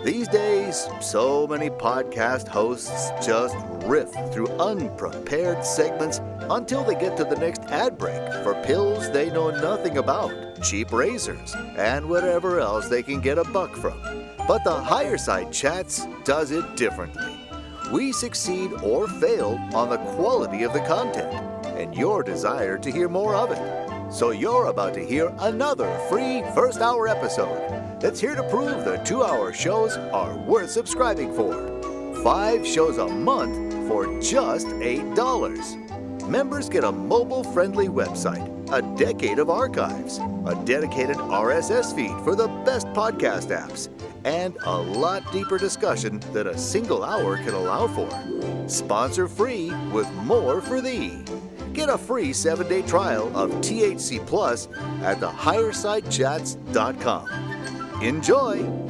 These days, so many podcast hosts just riff through unprepared segments until they get to the next ad break for pills they know nothing about, cheap razors, and whatever else they can get a buck from. But the Higher Side Chats does it differently. We succeed or fail on the quality of the content and your desire to hear more of it. So you're about to hear another free first hour episode that's here to prove the 2-hour shows are worth subscribing for. 5 shows a month for just $8. Members get a mobile-friendly website, a decade of archives, a dedicated RSS feed for the best podcast apps, and a lot deeper discussion than a single hour can allow for. Sponsor free with more for thee. Get a free 7-day trial of THC Plus at thehighersidechats.com. Enjoy! In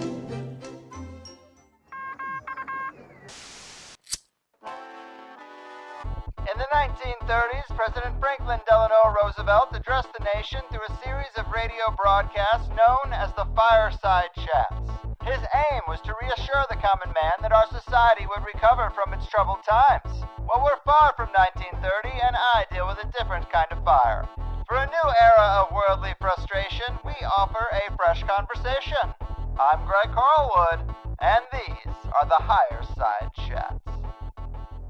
the 1930s, President Franklin Delano Roosevelt addressed the nation through a series of radio broadcasts known as the Fireside Chats. His aim was to reassure the common man that our society would recover from its troubled times. Well, we're far from 1930, and I deal with a different kind of fire. For a new era of worldly frustration, we offer a fresh conversation. I'm Greg Carlwood, and these are the Higher Side Chats.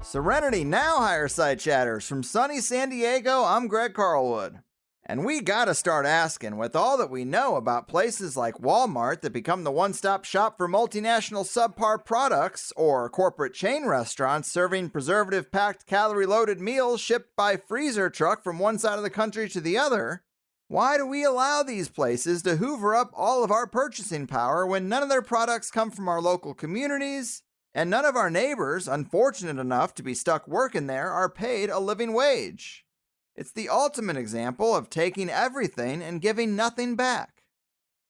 Serenity now, Higher Side Chatters. From sunny San Diego, I'm Greg Carlwood. And we gotta start asking, with all that we know about places like Walmart that become the one-stop shop for multinational subpar products, or corporate chain restaurants serving preservative-packed, calorie-loaded meals shipped by freezer truck from one side of the country to the other, why do we allow these places to hoover up all of our purchasing power when none of their products come from our local communities, and none of our neighbors, unfortunate enough to be stuck working there, are paid a living wage? It's the ultimate example of taking everything and giving nothing back.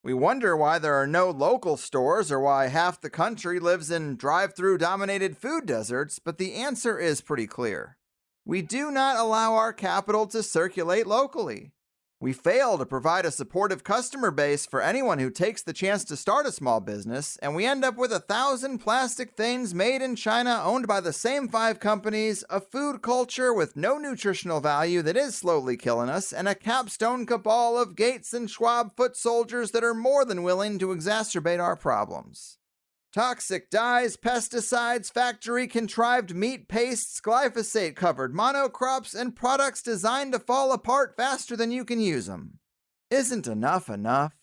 We wonder why there are no local stores or why half the country lives in drive-through dominated food deserts, but the answer is pretty clear. We do not allow our capital to circulate locally. We fail to provide a supportive customer base for anyone who takes the chance to start a small business, and we end up with 1,000 plastic things made in China owned by the same 5 companies, a food culture with no nutritional value that is slowly killing us, and a capstone cabal of Gates and Schwab foot soldiers that are more than willing to exacerbate our problems. Toxic dyes, pesticides, factory-contrived meat pastes, glyphosate-covered monocrops, and products designed to fall apart faster than you can use them. Isn't enough enough?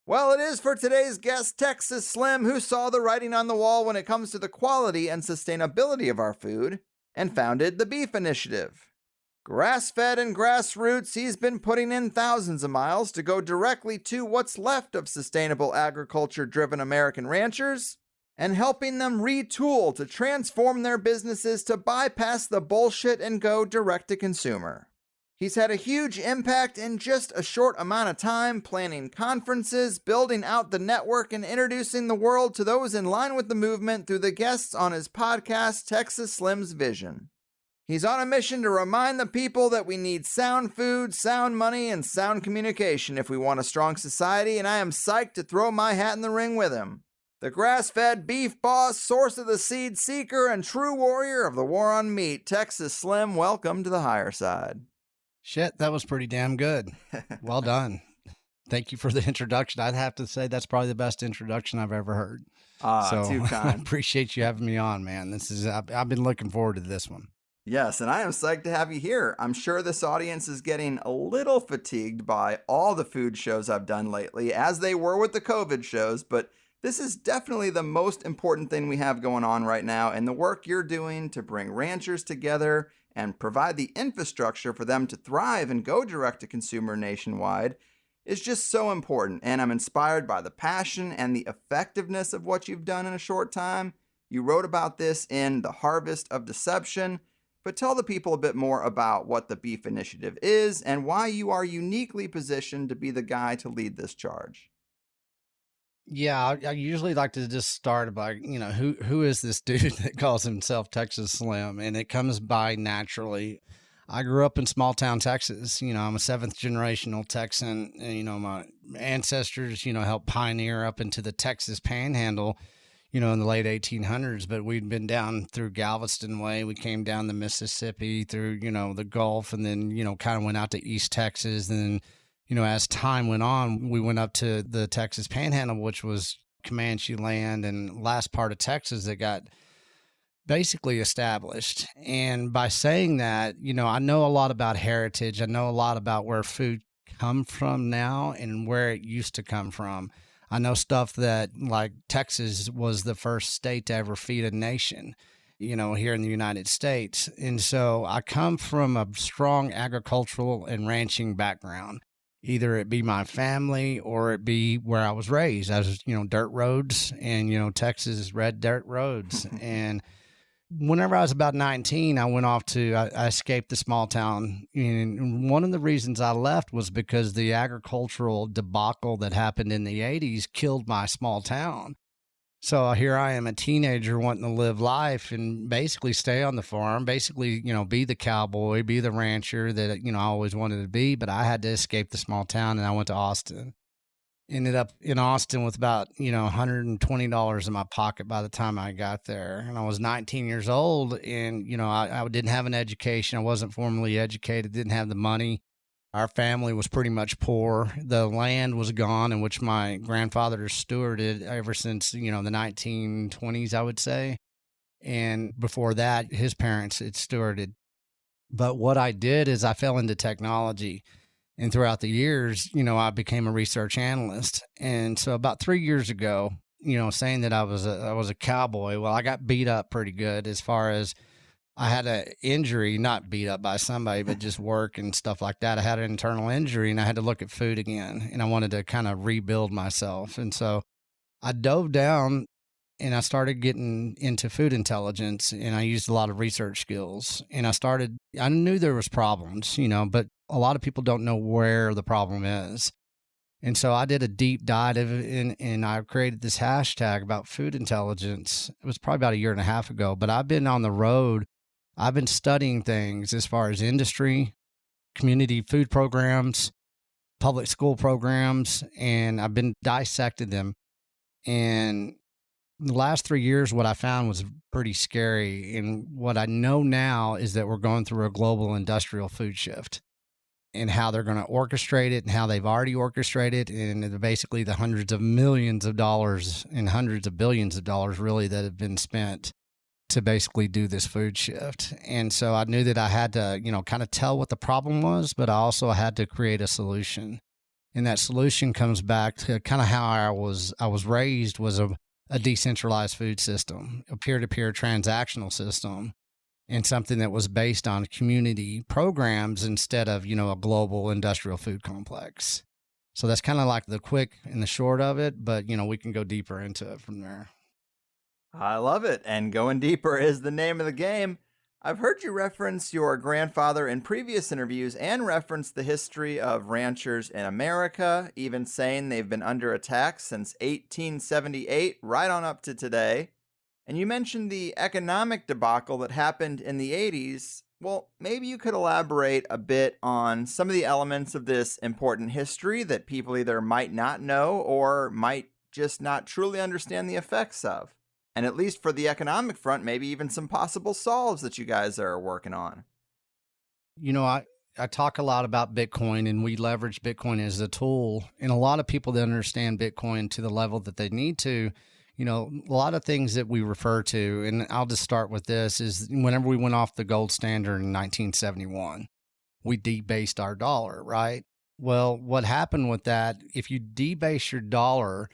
Well, it is for today's guest, Texas Slim, who saw the writing on the wall when it comes to the quality and sustainability of our food, and founded the Beef Initiative. Grass-fed and grassroots, he's been putting in thousands of miles to go directly to what's left of sustainable agriculture-driven American ranchers, and helping them retool to transform their businesses to bypass the bullshit and go direct to consumer. He's had a huge impact in just a short amount of time, planning conferences, building out the network, and introducing the world to those in line with the movement through the guests on his podcast, Texas Slim's Vision. He's on a mission to remind the people that we need sound food, sound money, and sound communication if we want a strong society, and I am psyched to throw my hat in the ring with him. The grass-fed beef boss, source of the seed seeker, and true warrior of the war on meat, Texas Slim, welcome to the Higher Side. Shit, that was pretty damn good. Well done. Thank you for the introduction. I'd have to say that's probably the best introduction I've ever heard. Too kind. I appreciate you having me on, man. I've been looking forward to this one. Yes, and I am psyched to have you here. I'm sure this audience is getting a little fatigued by all the food shows I've done lately, as they were with the COVID shows, but this is definitely the most important thing we have going on right now, and the work you're doing to bring ranchers together and provide the infrastructure for them to thrive and go direct to consumer nationwide is just so important. And I'm inspired by the passion and the effectiveness of what you've done in a short time. You wrote about this in The Harvest of Deception, but tell the people a bit more about what the Beef Initiative is and why you are uniquely positioned to be the guy to lead this charge. Yeah, I usually like to just start by, who is this dude that calls himself Texas Slim? And it comes by naturally. I grew up in small town Texas. I'm a seventh generational Texan. And, my ancestors, helped pioneer up into the Texas Panhandle, in the late 1800s. But we'd been down through Galveston Way. We came down the Mississippi through, the Gulf, and then, kind of went out to East Texas. And then, as time went on, we went up to the Texas Panhandle, which was Comanche land and last part of Texas that got basically established. And by saying that, I know a lot about heritage. I know a lot about where food come from now and where it used to come from. I know stuff that, like, Texas was the first state to ever feed a nation, here in the United States. And so I come from a strong agricultural and ranching background. Either it be my family or it be where I was raised. I was, dirt roads and, Texas red dirt roads. And whenever I was about 19, I went off I escaped the small town. And one of the reasons I left was because the agricultural debacle that happened in the 80s killed my small town. So here I am, a teenager wanting to live life and basically stay on the farm, basically, be the cowboy, be the rancher that, I always wanted to be. But I had to escape the small town, and I went to Austin. Ended up in Austin with about, $120 in my pocket by the time I got there. And I was 19 years old, and, I didn't have an education. I wasn't formally educated, didn't have the money. Our family was pretty much poor. The land was gone, in which my grandfather stewarded ever since, the 1920s, I would say. And before that, his parents had stewarded. But what I did is I fell into technology. And throughout the years, I became a research analyst. And so about 3 years ago, saying that I was a cowboy, well, I got beat up pretty good as far as I had an injury, not beat up by somebody, but just work and stuff like that. I had an internal injury, and I had to look at food again, and I wanted to kind of rebuild myself. And so I dove down and I started getting into food intelligence, and I used a lot of research skills. And I knew there was problems, but a lot of people don't know where the problem is. And so I did a deep dive and I created this hashtag about food intelligence. It was probably about a year and a half ago, but I've been on the road. I've been studying things as far as industry, community food programs, public school programs, and I've been dissecting them. And the last 3 years, what I found was pretty scary. And what I know now is that we're going through a global industrial food shift, and how they're going to orchestrate it and how they've already orchestrated it. And basically the hundreds of millions of dollars and hundreds of billions of dollars really that have been spent to basically do this food shift. And so I knew that I had to, kind of tell what the problem was, but I also had to create a solution. And that solution comes back to kind of how I was raised, was a decentralized food system, a peer-to-peer transactional system, and something that was based on community programs instead of, a global industrial food complex. So that's kind of like the quick and the short of it, but, we can go deeper into it from there. I love it. And going deeper is the name of the game. I've heard you reference your grandfather in previous interviews and reference the history of ranchers in America, even saying they've been under attack since 1878, right on up to today. And you mentioned the economic debacle that happened in the 80s. Well, maybe you could elaborate a bit on some of the elements of this important history that people either might not know or might just not truly understand the effects of. And at least for the economic front, maybe even some possible solves that you guys are working on. I talk a lot about Bitcoin, and we leverage Bitcoin as a tool. And a lot of people that understand Bitcoin to the level that they need to, a lot of things that we refer to, and I'll just start with this, is whenever we went off the gold standard in 1971, we debased our dollar, right? Well, what happened with that, if you debase your dollar,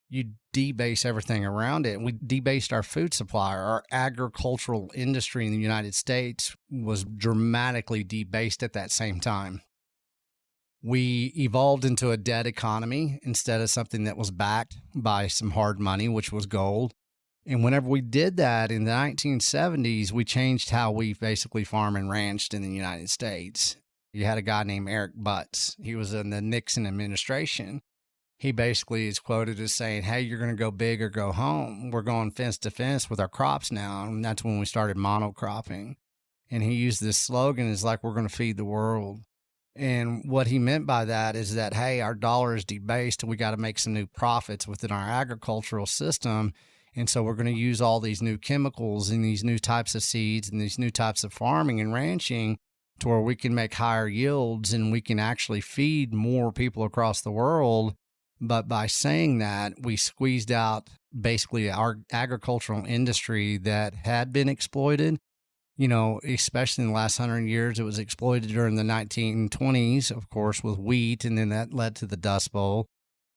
you debase everything around it. We debased our food supply. Our agricultural industry in the United States was dramatically debased at that same time. We evolved into a dead economy instead of something that was backed by some hard money, which was gold. And whenever we did that in the 1970s, we changed how we basically farm and ranched in the United States. You had a guy named Eric Butts. He was in the Nixon administration. He basically is quoted as saying, hey, you're going to go big or go home. We're going fence to fence with our crops now. And that's when we started monocropping. And he used this slogan, is like, we're going to feed the world. And what he meant by that is that, hey, our dollar is debased and we got to make some new profits within our agricultural system. And so we're going to use all these new chemicals and these new types of seeds and these new types of farming and ranching to where we can make higher yields and we can actually feed more people across the world. But by saying that, we squeezed out basically our agricultural industry that had been exploited. You know, especially in the last 100 years, it was exploited during the 1920s, of course, with wheat, and then that led to the Dust Bowl.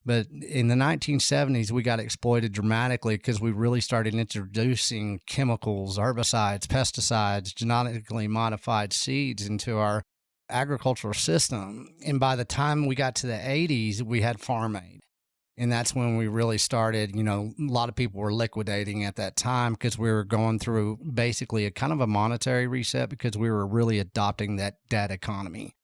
But in the 1970s, we got exploited dramatically because we really started introducing chemicals, herbicides, pesticides, genetically modified seeds into our agricultural system. And by the time we got to the 80s, we had Farm Aid. And that's when we really started, you know, a lot of people were liquidating at that time because we were going through basically a kind of a monetary reset because we were really adopting that debt economy.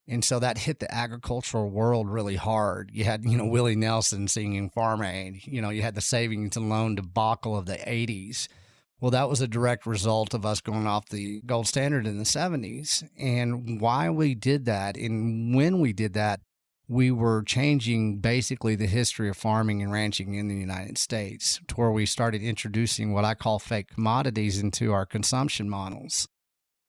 And so that hit the agricultural world really hard. You had, you know, Willie Nelson singing Farm Aid. You know, you had the savings and loan debacle of the 80s. Well, that was a direct result of us going off the gold standard in the 70s. And why we did that and when we did that, we were changing basically the history of farming and ranching in the United States to where we started introducing what I call fake commodities into our consumption models.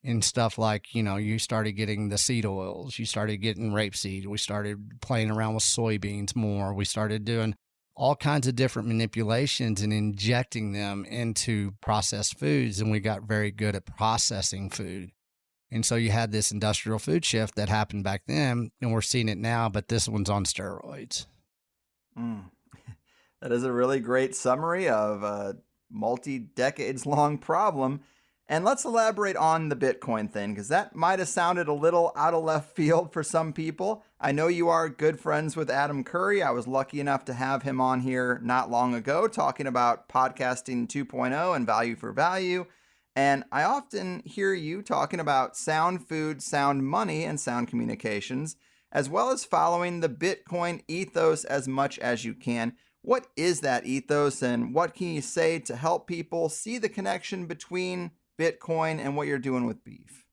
And stuff like, you know, you started getting the seed oils, you started getting rapeseed, we started playing around with soybeans more, we started doing all kinds of different manipulations and injecting them into processed foods, and we got very good at processing food. And so you had this industrial food shift that happened back then, and we're seeing it now, but this one's on steroids. That is a really great summary of a multi-decades-long problem. And let's elaborate on the Bitcoin thing, because that might have sounded a little out of left field for some people. I know you are good friends with Adam Curry. I was lucky enough to have him on here not long ago talking about podcasting 2.0 and value for value. And I often hear you talking about sound food, sound money, and sound communications, as well as following the Bitcoin ethos as much as you can. What is that ethos, and what can you say to help people see the connection between Bitcoin and what you're doing with beef?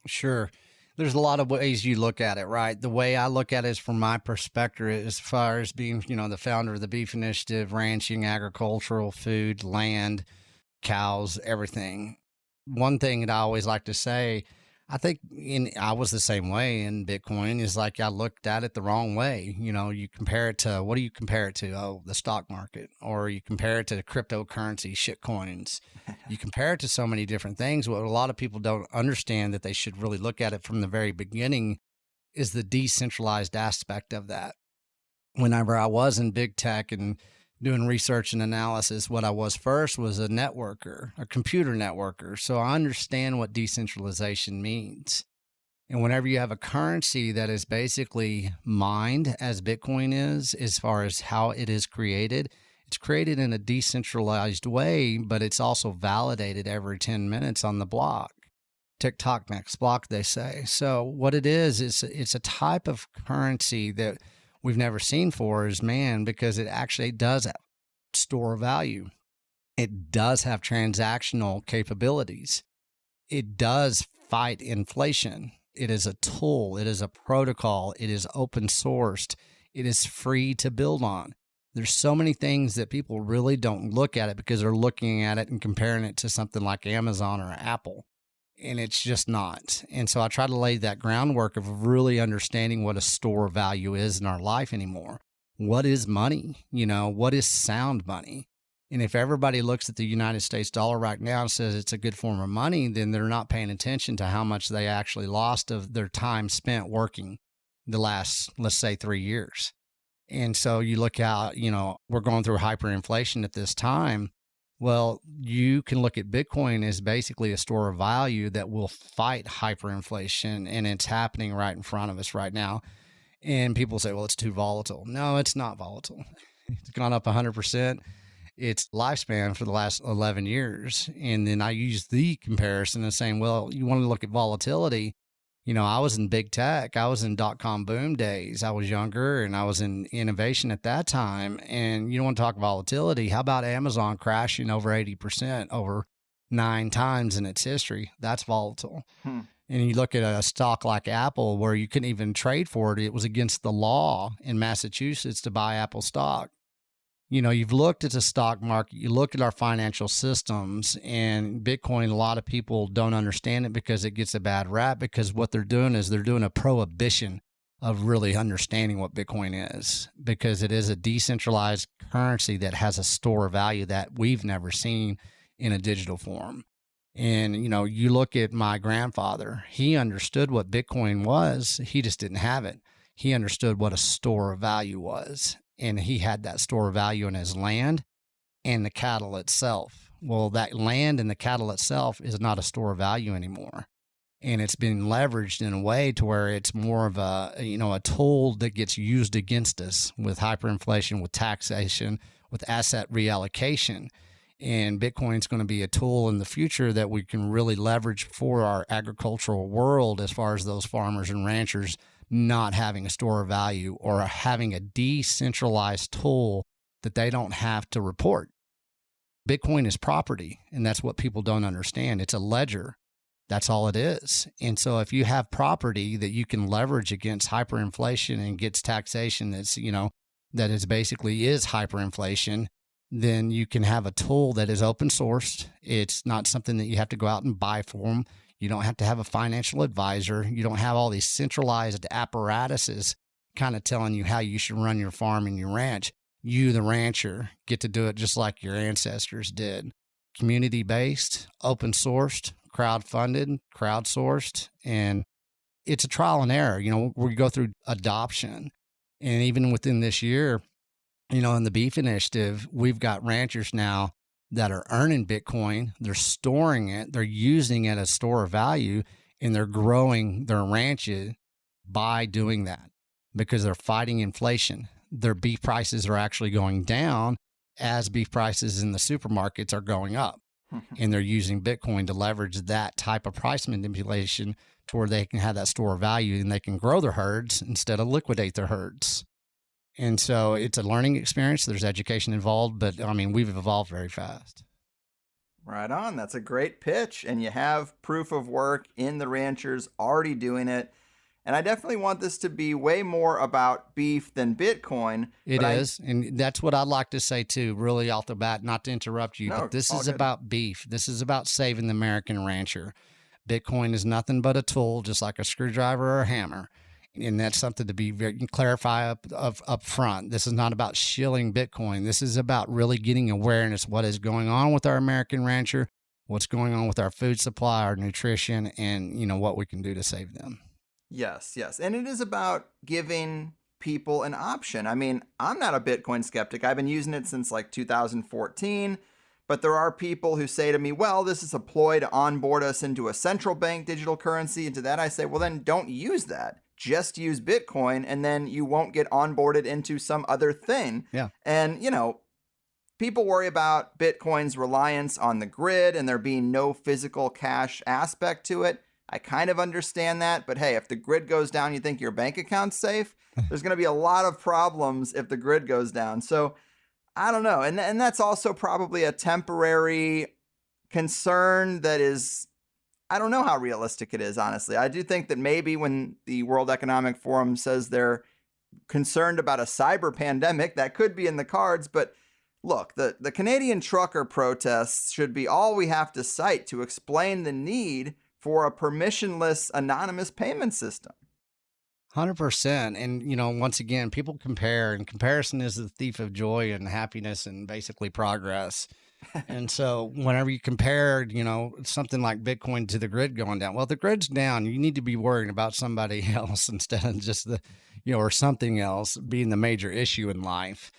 Sure. There's a lot of ways you look at it, right? The way I look at it is from my perspective, as far as being, you know, the founder of the Beef Initiative, ranching, agricultural, food, land, cows, everything. One thing that I always like to say, I think I was the same way in Bitcoin, is like I looked at it the wrong way. You know, you compare it to, what do you compare it to? Oh, the stock market. Or you compare it to cryptocurrency, shit coins. You compare it to so many different things. What a lot of people don't understand that they should really look at it from the very beginning is the decentralized aspect of that. Whenever I was in big tech and doing research and analysis, what I was first was a networker, a computer networker. So I understand what decentralization means. And whenever you have a currency that is basically mined, as Bitcoin is, as far as how it is created, it's created in a decentralized way, but it's also validated every 10 minutes on the block. TikTok next block, they say. So what it is it's a type of currency that we've never seen for as man, because it actually does have store value. It does have transactional capabilities. It does fight inflation. It is a tool. It is a protocol. It is open sourced. It is free to build on. There's so many things that people really don't look at it because they're looking at it and comparing it to something like Amazon or Apple. And it's just not. And so I try to lay that groundwork of really understanding what a store value is in our life anymore. What is money? You know, what is sound money? And if everybody looks at the United States dollar right now and says it's a good form of money, then they're not paying attention to how much they actually lost of their time spent working the last, let's say, 3 years. And so you look out, you know, we're going through hyperinflation at this time. Well, you can look at Bitcoin as basically a store of value that will fight hyperinflation, and it's happening right in front of us right now. And people say, well, it's too volatile. No, it's not volatile. It's gone up 100%. Its lifespan for the last 11 years. And then I use the comparison of saying, well, you want to look at volatility. You know, I was in big tech. I was in dot-com boom days. I was younger and I was in innovation at that time. And you don't want to talk volatility. How about Amazon crashing over 80% over 9 times in its history. That's volatile. Hmm. And you look at a stock like Apple, where you couldn't even trade for it. It was against the law in Massachusetts to buy Apple stock. You know, you've looked at the stock market, you look at our financial systems, and Bitcoin, a lot of people don't understand it because it gets a bad rap, because what they're doing is they're doing a prohibition of really understanding what Bitcoin is, because it is a decentralized currency that has a store of value that we've never seen in a digital form. And, you know, you look at my grandfather, he understood what Bitcoin was. He just didn't have it. He understood what a store of value was. And he had that store of value in his land and the cattle itself. Well, that land and the cattle itself is not a store of value anymore. And it's been leveraged in a way to where it's more of a, you know, a tool that gets used against us with hyperinflation, with taxation, with asset reallocation. And Bitcoin is going to be a tool in the future that we can really leverage for our agricultural world, as far as those farmers and ranchers not having a store of value or having a decentralized tool that they don't have to report. Bitcoin is property, and that's what people don't understand. It's a ledger. That's all it is. And so if you have property that you can leverage against hyperinflation and gets taxation that's, you know, that is basically is hyperinflation, then you can have a tool that is open sourced. It's not something that you have to go out and buy for them. You don't have to have a financial advisor. You don't have all these centralized apparatuses kind of telling you how you should run your farm and your ranch. You, the rancher, get to do it just like your ancestors did. Community-based, open sourced, crowd-funded, crowdsourced, and it's a trial and error. You know, we go through adoption. And even within this year, you know, in the beef initiative, we've got ranchers now that are earning Bitcoin. They're storing it. They're using it as store of value, and they're growing their ranches by doing that because they're fighting inflation. Their beef prices are actually going down as beef prices in the supermarkets are going up. And they're using Bitcoin to leverage that type of price manipulation to where they can have that store of value and they can grow their herds instead of liquidate their herds. And so it's a learning experience. There's education involved, but I mean, we've evolved very fast. Right on. That's a great pitch. And you have proof of work in the ranchers already doing it. And I definitely want this to be way more about beef than Bitcoin. It is. And that's what I'd like to say too, really off the bat, not to interrupt you, but this is about beef. This is about saving the American rancher. Bitcoin is nothing but a tool, just like a screwdriver or a hammer. And that's something to be very clarify up front. This is not about shilling Bitcoin. This is about really getting awareness what is going on with our American rancher, what's going on with our food supply, our nutrition, and, you know, what we can do to save them. Yes, yes. And it is about giving people an option. I mean, I'm not a Bitcoin skeptic. I've been using it since like 2014. But there are people who say to me, well, this is a ploy to onboard us into a central bank digital currency. And to that I say, well, then don't use that. Just use Bitcoin, and then you won't get onboarded into some other thing. Yeah. And, you know, people worry about Bitcoin's reliance on the grid and there being no physical cash aspect to it. I kind of understand that. But hey, if the grid goes down, you think your bank account's safe? There's going to be a lot of problems if the grid goes down. So I don't know. And that's also probably a temporary concern that is, I don't know how realistic it is, honestly. I do think that maybe when the World Economic Forum says they're concerned about a cyber pandemic, that could be in the cards. But look, the Canadian trucker protests should be all we have to cite to explain the need for a permissionless anonymous payment system. 100%. And, you know, once again, people compare, and comparison is the thief of joy and happiness and basically progress. And so whenever you compare, you know, something like Bitcoin to the grid going down, well, the grid's down. You need to be worrying about somebody else instead of just the, you know, or something else being the major issue in life.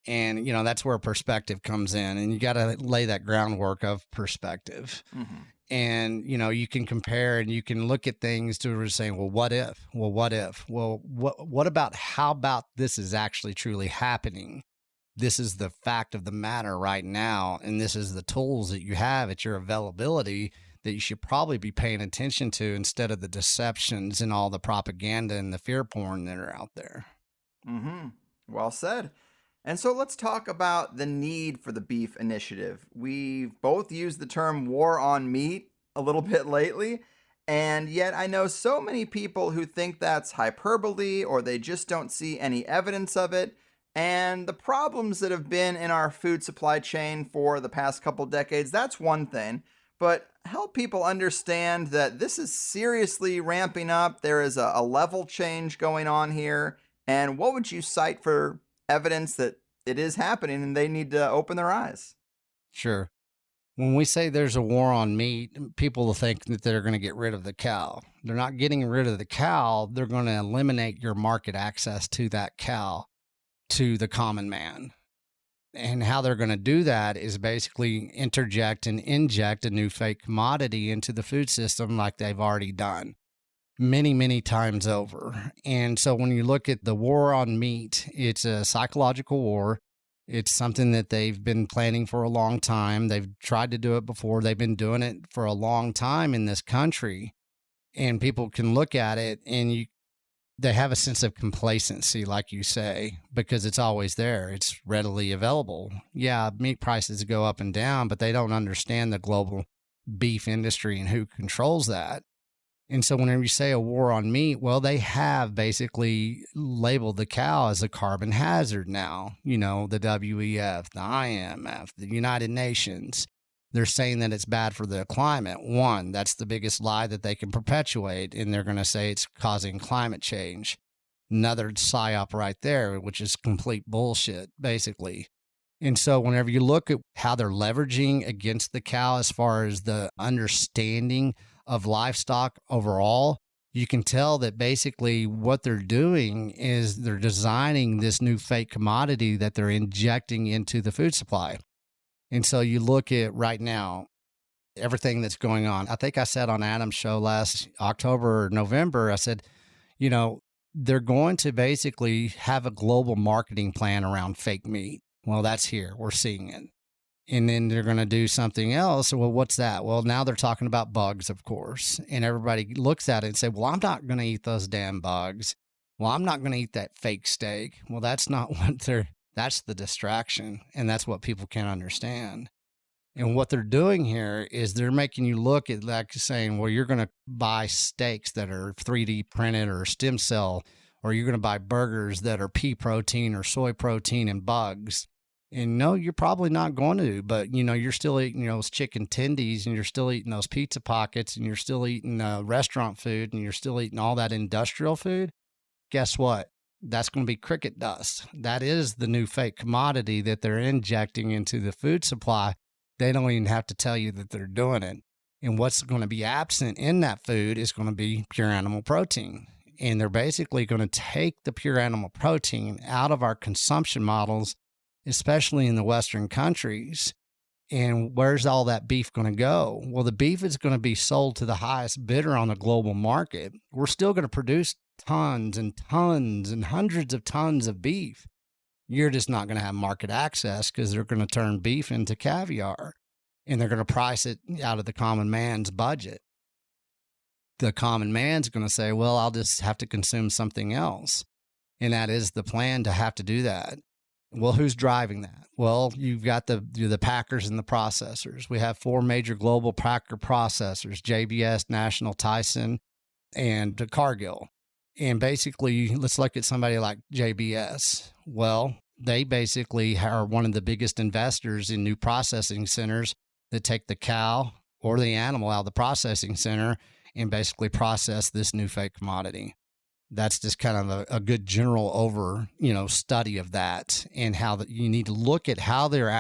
And, you know, that's where perspective comes in, and you got to lay that groundwork of perspective. Mm-hmm. And, you know, you can compare and you can look at things to saying, well, what if? Well, what if? Well, what about, how about this is actually truly happening? This is the fact of the matter right now. And this is the tools that you have at your availability that you should probably be paying attention to instead of the deceptions and all the propaganda and the fear porn that are out there. Mm-hmm. Well said. And so let's talk about the need for the beef initiative. We've both used the term war on meat a little bit lately, and yet I know so many people who think that's hyperbole or they just don't see any evidence of it. And the problems that have been in our food supply chain for the past couple decades, that's one thing. But help people understand that this is seriously ramping up. There is a level change going on here. And what would you cite for evidence that it is happening and they need to open their eyes? Sure. When we say there's a war on meat, people will think that they're going to get rid of the cow. They're not getting rid of the cow. They're going to eliminate your market access to that cow, to the common man. And how they're going to do that is basically interject and inject a new fake commodity into the food system like they've already done many, many times over. And so when you look at the war on meat, it's a psychological war. It's something that they've been planning for a long time. They've tried to do it before. They've been doing it for a long time in this country. And people can look at it and they have a sense of complacency, like you say, because it's always there. It's readily available. Yeah, meat prices go up and down, but they don't understand the global beef industry and who controls that. And so whenever you say a war on meat, well, they have basically labeled the cow as a carbon hazard now. You know, the WEF, the IMF, the United Nations. They're saying that it's bad for the climate. One, that's the biggest lie that they can perpetuate, and they're going to say it's causing climate change. Another psyop right there, which is complete bullshit, basically. And so whenever you look at how they're leveraging against the cow as far as the understanding of livestock overall, you can tell that basically what they're doing is they're designing this new fake commodity that they're injecting into the food supply. And so you look at right now, everything that's going on. I think I said on Adam's show last October or November, I said, you know, they're going to basically have a global marketing plan around fake meat. Well, that's here. We're seeing it. And then they're going to do something else. Well, what's that? Well, now they're talking about bugs, of course. And everybody looks at it and say, well, I'm not going to eat those damn bugs. Well, I'm not going to eat that fake steak. Well, that's not what that's the distraction. And that's what people can't understand. And what they're doing here is they're making you look at like saying, well, you're going to buy steaks that are 3D printed or stem cell, or you're going to buy burgers that are pea protein or soy protein and bugs. And no, you're probably not going to, but you know, you're still eating those chicken tendies and you're still eating those pizza pockets and you're still eating restaurant food and you're still eating all that industrial food. Guess what? That's going to be cricket dust. That is the new fake commodity that they're injecting into the food supply. They don't even have to tell you that they're doing it. And what's going to be absent in that food is going to be pure animal protein. And they're basically going to take the pure animal protein out of our consumption models, especially in the Western countries. And where's all that beef going to go? Well, the beef is going to be sold to the highest bidder on the global market. We're still going to produce tons and tons and hundreds of tons of beef. You're just not going to have market access because they're going to turn beef into caviar and they're going to price it out of the common man's budget. The common man's going to say, well, I'll just have to consume something else. And that is the plan, to have to do that. Well, who's driving that? Well, you've got the packers and the processors. We have 4 major global packer processors: JBS, National, Tyson, and Cargill. And basically, let's look at somebody like JBS. Well, they basically are one of the biggest investors in new processing centers that take the cow or the animal out of the processing center and basically process this new fake commodity. That's just kind of a good general study of that, and how that you need to look at how there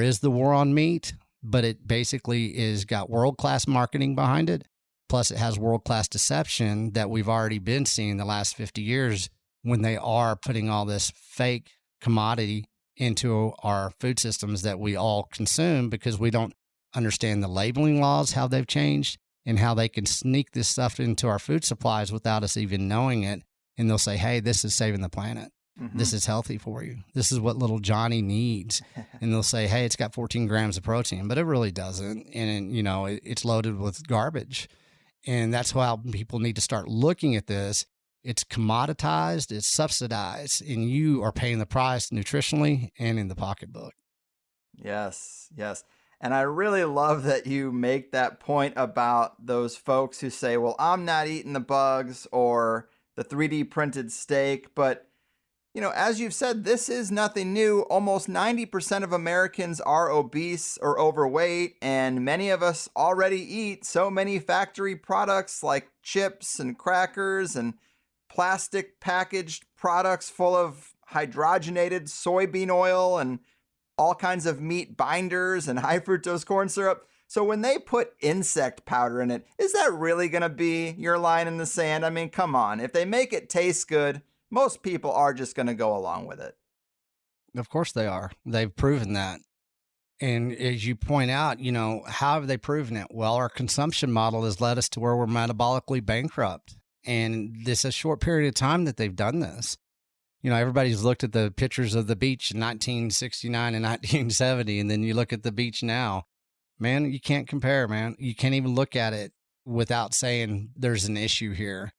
is the war on meat, but it basically is got world-class marketing behind it. Plus it has world-class deception that we've already been seeing the last 50 years when they are putting all this fake commodity into our food systems that we all consume, because we don't understand the labeling laws, how they've changed, and how they can sneak this stuff into our food supplies without us even knowing it. And they'll say, hey, this is saving the planet. Mm-hmm. This is healthy for you. This is what little Johnny needs. And they'll say, hey, it's got 14 grams of protein, but it really doesn't. And, it's loaded with garbage. And that's why people need to start looking at this It's commoditized, it's subsidized, and you are paying the price nutritionally and in the pocketbook. Yes, yes. And I really love that you make that point about those folks who say, well, I'm not eating the bugs or the 3D printed steak. But, as you've said, this is nothing new. Almost 90% of Americans are obese or overweight, and many of us already eat so many factory products like chips and crackers and plastic packaged products full of hydrogenated soybean oil and all kinds of meat binders and high fructose corn syrup. So when they put insect powder in it, is that really going to be your line in the sand? I mean, come on. If they make it taste good, most people are just going to go along with it. Of course they are. They've proven that. And as you point out, how have they proven it? Well, our consumption model has led us to where we're metabolically bankrupt. And this is a short period of time that they've done this. Everybody's looked at the pictures of the beach in 1969 and 1970, and then you look at the beach now. Man, you can't compare, man. You can't even look at it without saying there's an issue here.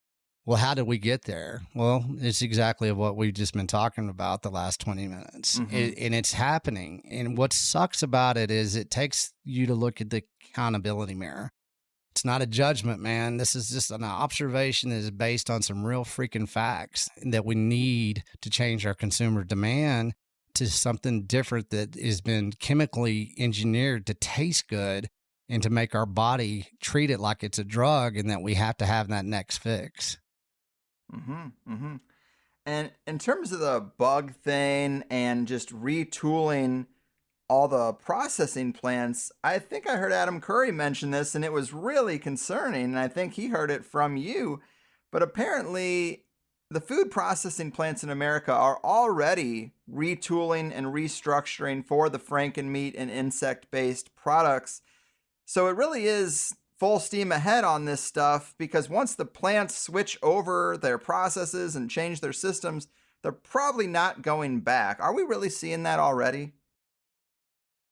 Well, how did we get there? Well, it's exactly what we've just been talking about the last 20 minutes. Mm-hmm. And it's happening. And what sucks about it is it takes you to look at the accountability mirror. It's not a judgment, man. This is just an observation that is based on some real freaking facts that we need to change our consumer demand to something different that has been chemically engineered to taste good and to make our body treat it like it's a drug, and that we have to have that next fix. Mm-hmm, mm-hmm. And in terms of the bug thing and just retooling all the processing plants, I think I heard Adam Curry mention this, and it was really concerning, and I think he heard it from you. But apparently, the food processing plants in America are already retooling and restructuring for the Frankenmeat and insect-based products. So it really is full steam ahead on this stuff, because once the plants switch over their processes and change their systems, they're probably not going back. Are we really seeing that already?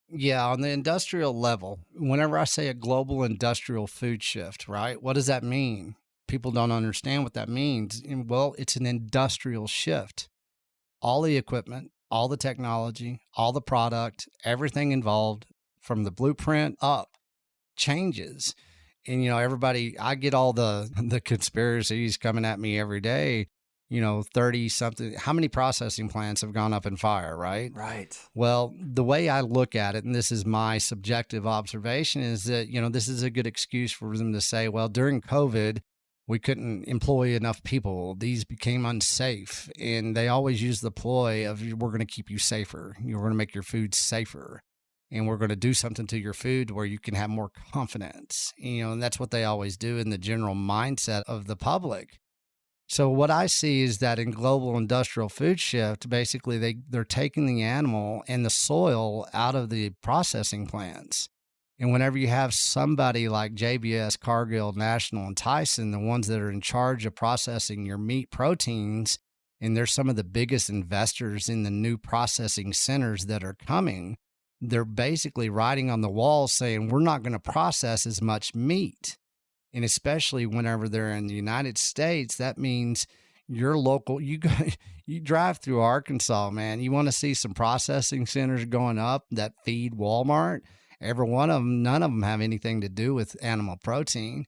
Yeah, on the industrial level, whenever I say a global industrial food shift, right? What does that mean? People don't understand what that means. Well, it's an industrial shift. All the equipment, all the technology, all the product, everything involved from the blueprint up changes. And, everybody, I get all the conspiracies coming at me every day. 30 something, how many processing plants have gone up in fire, right? Right. Well, the way I look at it, and this is my subjective observation, is that, this is a good excuse for them to say, well, during COVID, we couldn't employ enough people. These became unsafe. And they always use the ploy of, we're going to keep you safer. We're going to make your food safer. And we're going to do something to your food where you can have more confidence. And that's what they always do in the general mindset of the public. So what I see is that in global industrial food shift, basically they're taking the animal and the soil out of the processing plants. And whenever you have somebody like JBS, Cargill, National, and Tyson, the ones that are in charge of processing your meat proteins, and they're some of the biggest investors in the new processing centers that are coming, they're basically writing on the wall saying, we're not going to process as much meat. And especially whenever they're in the United States, that means your local, you drive through Arkansas, man, you want to see some processing centers going up that feed Walmart. Every one of them, none of them have anything to do with animal protein.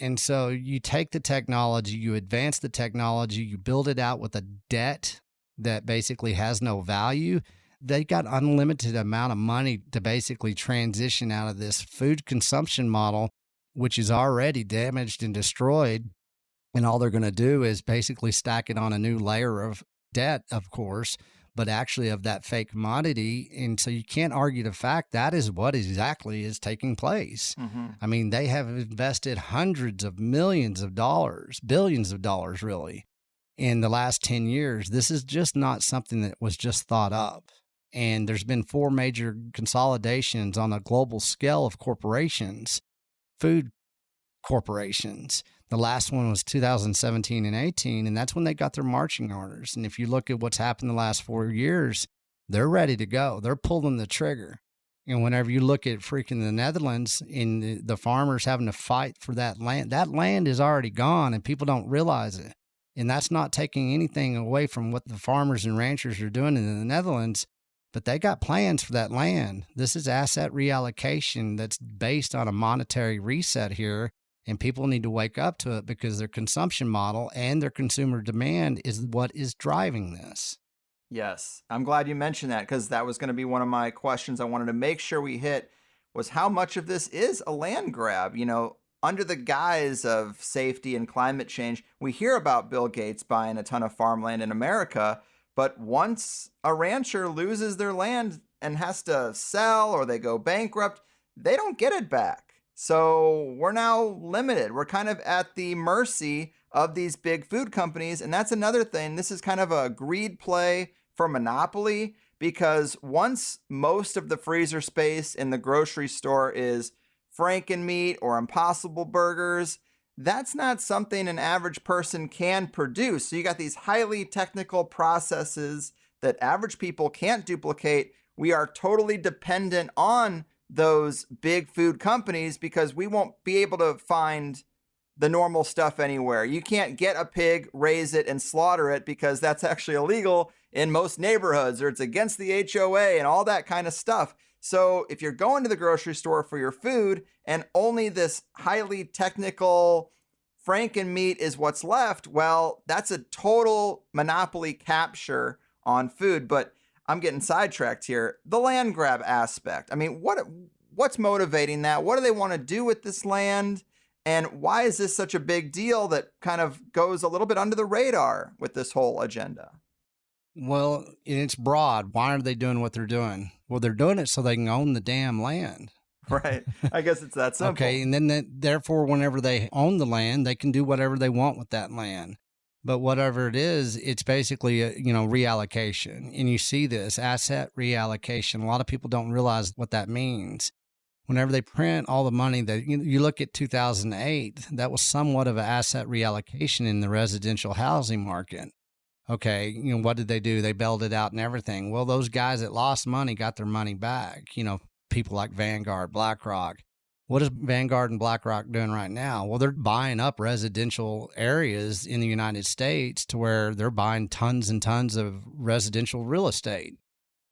And so you take the technology, you advance the technology, you build it out with a debt that basically has no value. They got unlimited amount of money to basically transition out of this food consumption model, which is already damaged and destroyed. And all they're going to do is basically stack it on a new layer of debt, of course, but actually of that fake commodity. And so you can't argue the fact that is what exactly is taking place. Mm-hmm. I mean, they have invested hundreds of millions of dollars, billions of dollars, really, in the last 10 years. This is just not something that was just thought up. And there's been 4 major consolidations on a global scale of corporations, food corporations. The last one was 2017 and 18, and that's when they got their marching orders. And if you look at what's happened the last 4 years, they're ready to go. They're pulling the trigger. And whenever you look at freaking the Netherlands and the farmers having to fight for that land is already gone, and people don't realize it. And that's not taking anything away from what the farmers and ranchers are doing in the Netherlands, but they got plans for that land. This is asset reallocation that's based on a monetary reset here, and people need to wake up to it because their consumption model and their consumer demand is what is driving this. Yes, I'm glad you mentioned that, because that was going to be one of my questions I wanted to make sure we hit, was how much of this is a land grab? Under the guise of safety and climate change, we hear about Bill Gates buying a ton of farmland in America, but once a rancher loses their land and has to sell or they go bankrupt, they don't get it back. So we're now limited. We're kind of at the mercy of these big food companies. And that's another thing. This is kind of a greed play for monopoly, because once most of the freezer space in the grocery store is Frankenmeat or Impossible Burgers, that's not something an average person can produce. So you got these highly technical processes that average people can't duplicate. We are totally dependent on those big food companies because we won't be able to find the normal stuff anywhere. You can't get a pig, raise it, and slaughter it because that's actually illegal in most neighborhoods, or it's against the HOA and all that kind of stuff. So if you're going to the grocery store for your food and only this highly technical Frankenmeat is what's left, well, that's a total monopoly capture on food. But I'm getting sidetracked here. The land grab aspect. I mean, what's motivating that? What do they want to do with this land? And why is this such a big deal that kind of goes a little bit under the radar with this whole agenda? Well, it's broad. Why are they doing what they're doing? Well, they're doing it so they can own the damn land. Right. I guess it's that simple. Okay. And then therefore, whenever they own the land, they can do whatever they want with that land. But whatever it is, it's basically a, reallocation. And you see this asset reallocation. A lot of people don't realize what that means. Whenever they print all the money that you look at 2008, that was somewhat of an asset reallocation in the residential housing market. Okay, what did they do? They bailed it out and everything. Well, those guys that lost money got their money back. People like Vanguard, BlackRock. What is Vanguard and BlackRock doing right now? Well, they're buying up residential areas in the United States to where they're buying tons and tons of residential real estate.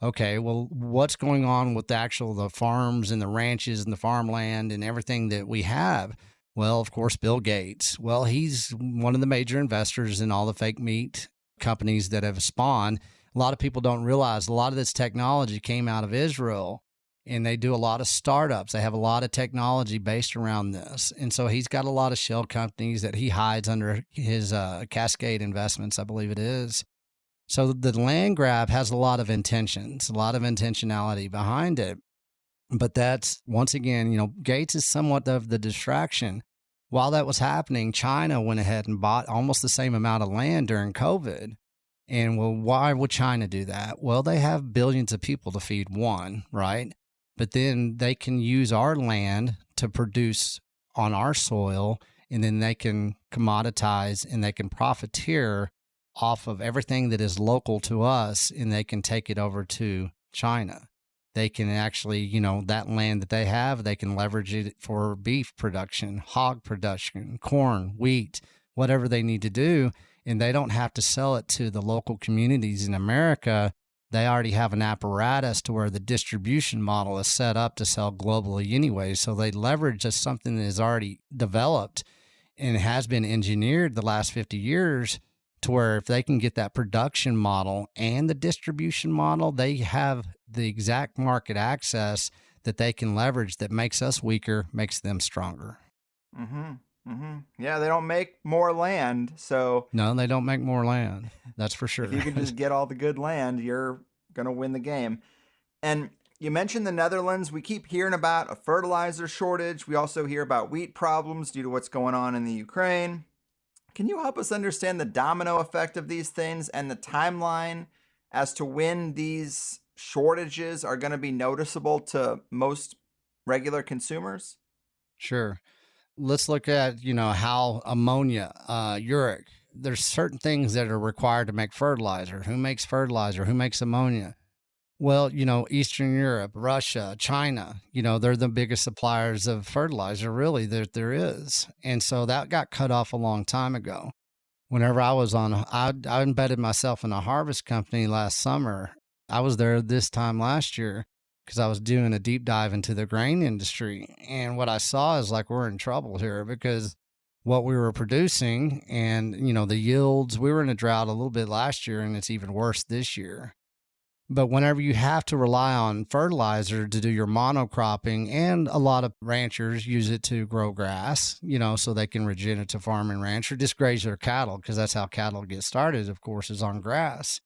Okay, well, what's going on with the farms and the ranches and the farmland and everything that we have? Well, of course, Bill Gates. Well, he's one of the major investors in all the fake meat companies that have spawned. A lot of people don't realize a lot of this technology came out of Israel, and they do a lot of startups. They have a lot of technology based around this. And so he's got a lot of shell companies that he hides under his Cascade Investments, I believe it is. So the land grab has a lot of intentions, a lot of intentionality behind it. But that's, once again, Gates is somewhat of the distraction. While that was happening, China went ahead and bought almost the same amount of land during COVID. And well, why would China do that? Well, they have billions of people to feed, one, right? But then they can use our land to produce on our soil, and then they can commoditize and they can profiteer off of everything that is local to us, and they can take it over to China. They can actually, that land that they have, they can leverage it for beef production, hog production, corn, wheat, whatever they need to do. And they don't have to sell it to the local communities in America. They already have an apparatus to where the distribution model is set up to sell globally anyway. So they leverage just something that is already developed and has been engineered the last 50 years to where if they can get that production model and the distribution model, they have the exact market access that they can leverage that makes us weaker, makes them stronger. Yeah, they don't make more land, so... No, they don't make more land. That's for sure. If you can just get all the good land, you're going to win the game. And you mentioned the Netherlands. We keep hearing about a fertilizer shortage. We also hear about wheat problems due to what's going on in the Ukraine. Can you help us understand the domino effect of these things and the timeline as to when these shortages are going to be noticeable to most regular consumers? Sure. Let's look at, how ammonia, uric, there's certain things that are required to make fertilizer. Who makes fertilizer? Who makes ammonia? Well, Eastern Europe, Russia, China, they're the biggest suppliers of fertilizer really that there is. And so that got cut off a long time ago. whenever I embedded myself in a harvest company last summer. I was there this time last year because I was doing a deep dive into the grain industry. And what I saw is like, we're in trouble here because what we were producing and, the yields, we were in a drought a little bit last year and it's even worse this year. But whenever you have to rely on fertilizer to do your monocropping, and a lot of ranchers use it to grow grass, so they can regenerative farm and ranch or just graze their cattle, because that's how cattle get started, of course, is on grass.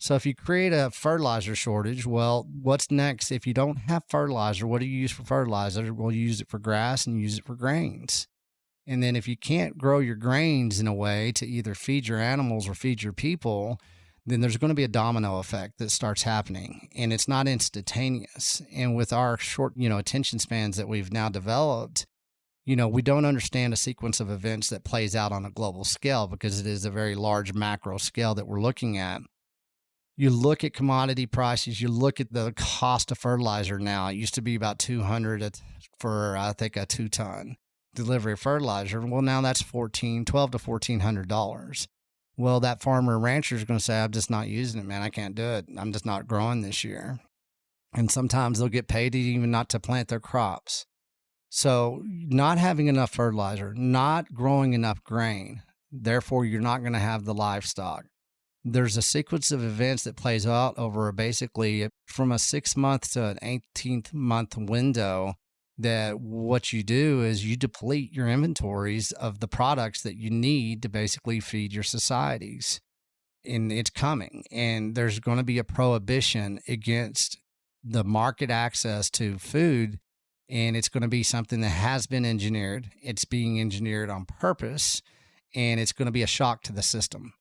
So if you create a fertilizer shortage, well, what's next? If you don't have fertilizer, what do you use for fertilizer? Well, you use it for grass and you use it for grains. And then if you can't grow your grains in a way to either feed your animals or feed your people, then there's going to be a domino effect that starts happening, and it's not instantaneous. And with our short, attention spans that we've now developed, we don't understand a sequence of events that plays out on a global scale, because it is a very large macro scale that we're looking at. You look at commodity prices, you look at the cost of fertilizer now. It used to be about $200 for, I think, a 2-ton delivery of fertilizer. Well, now that's $1,200 to $1,400. Well, that farmer or rancher is going to say, I'm just not using it, man. I can't do it. I'm just not growing this year. And sometimes they'll get paid even not to plant their crops. So not having enough fertilizer, not growing enough grain, therefore you're not going to have the livestock. There's a sequence of events that plays out over basically from a 6-month to an 18-month window, that what you do is you deplete your inventories of the products that you need to basically feed your societies. And it's coming. And there's going to be a prohibition against the market access to food. And it's going to be something that has been engineered. It's being engineered on purpose. And it's going to be a shock to the system.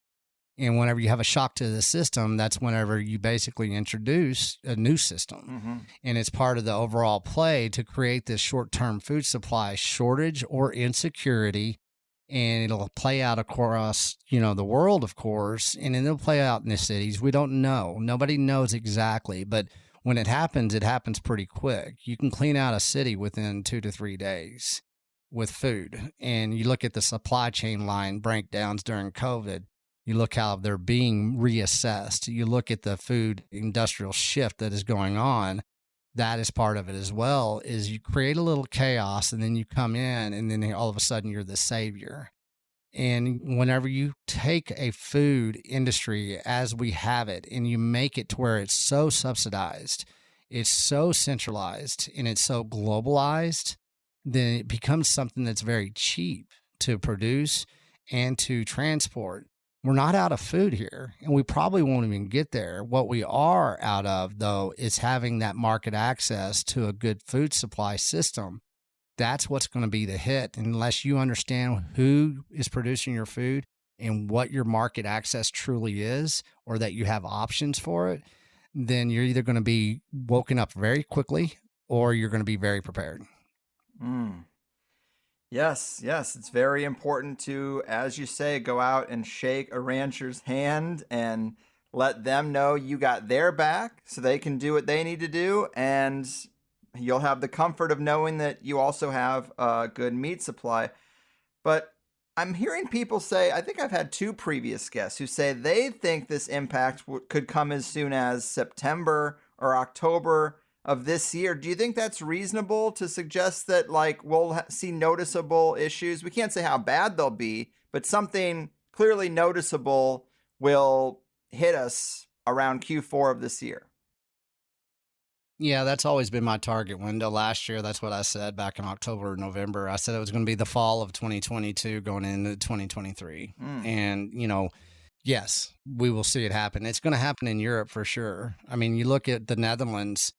And whenever you have a shock to the system, that's whenever you basically introduce a new system. Mm-hmm. And it's part of the overall play to create this short-term food supply shortage or insecurity. And it'll play out across, the world, of course, and then it'll play out in the cities. We don't know. Nobody knows exactly. But when it happens pretty quick. You can clean out a city within 2 to 3 days with food. And you look at the supply chain line breakdowns during COVID. You look how they're being reassessed. You look at the food industrial shift that is going on. That is part of it as well, is you create a little chaos and then you come in and then all of a sudden you're the savior. And whenever you take a food industry as we have it and you make it to where it's so subsidized, it's so centralized, and it's so globalized, then it becomes something that's very cheap to produce and to transport. We're not out of food here, and we probably won't even get there. What we are out of, though, is having that market access to a good food supply system. That's what's going to be the hit. Unless you understand who is producing your food and what your market access truly is, or that you have options for it, then you're either going to be woken up very quickly or you're going to be very prepared. Yes, it's very important to, as you say, go out and shake a rancher's hand and let them know you got their back so they can do what they need to do, and you'll have the comfort of knowing that you also have a good meat supply. But I'm hearing people say, I think I've had 2 previous guests who say they think this impact could come as soon as September or October of this year. Do you think that's reasonable to suggest that we'll see noticeable issues? We can't say how bad they'll be, but something clearly noticeable will hit us around Q4 of this year. Yeah, that's always been my target window. Last year, that's what I said back in October or November. I said it was going to be the fall of 2022 going into 2023. And, yes, we will see it happen. It's going to happen in Europe for sure. I mean, you look at the Netherlands.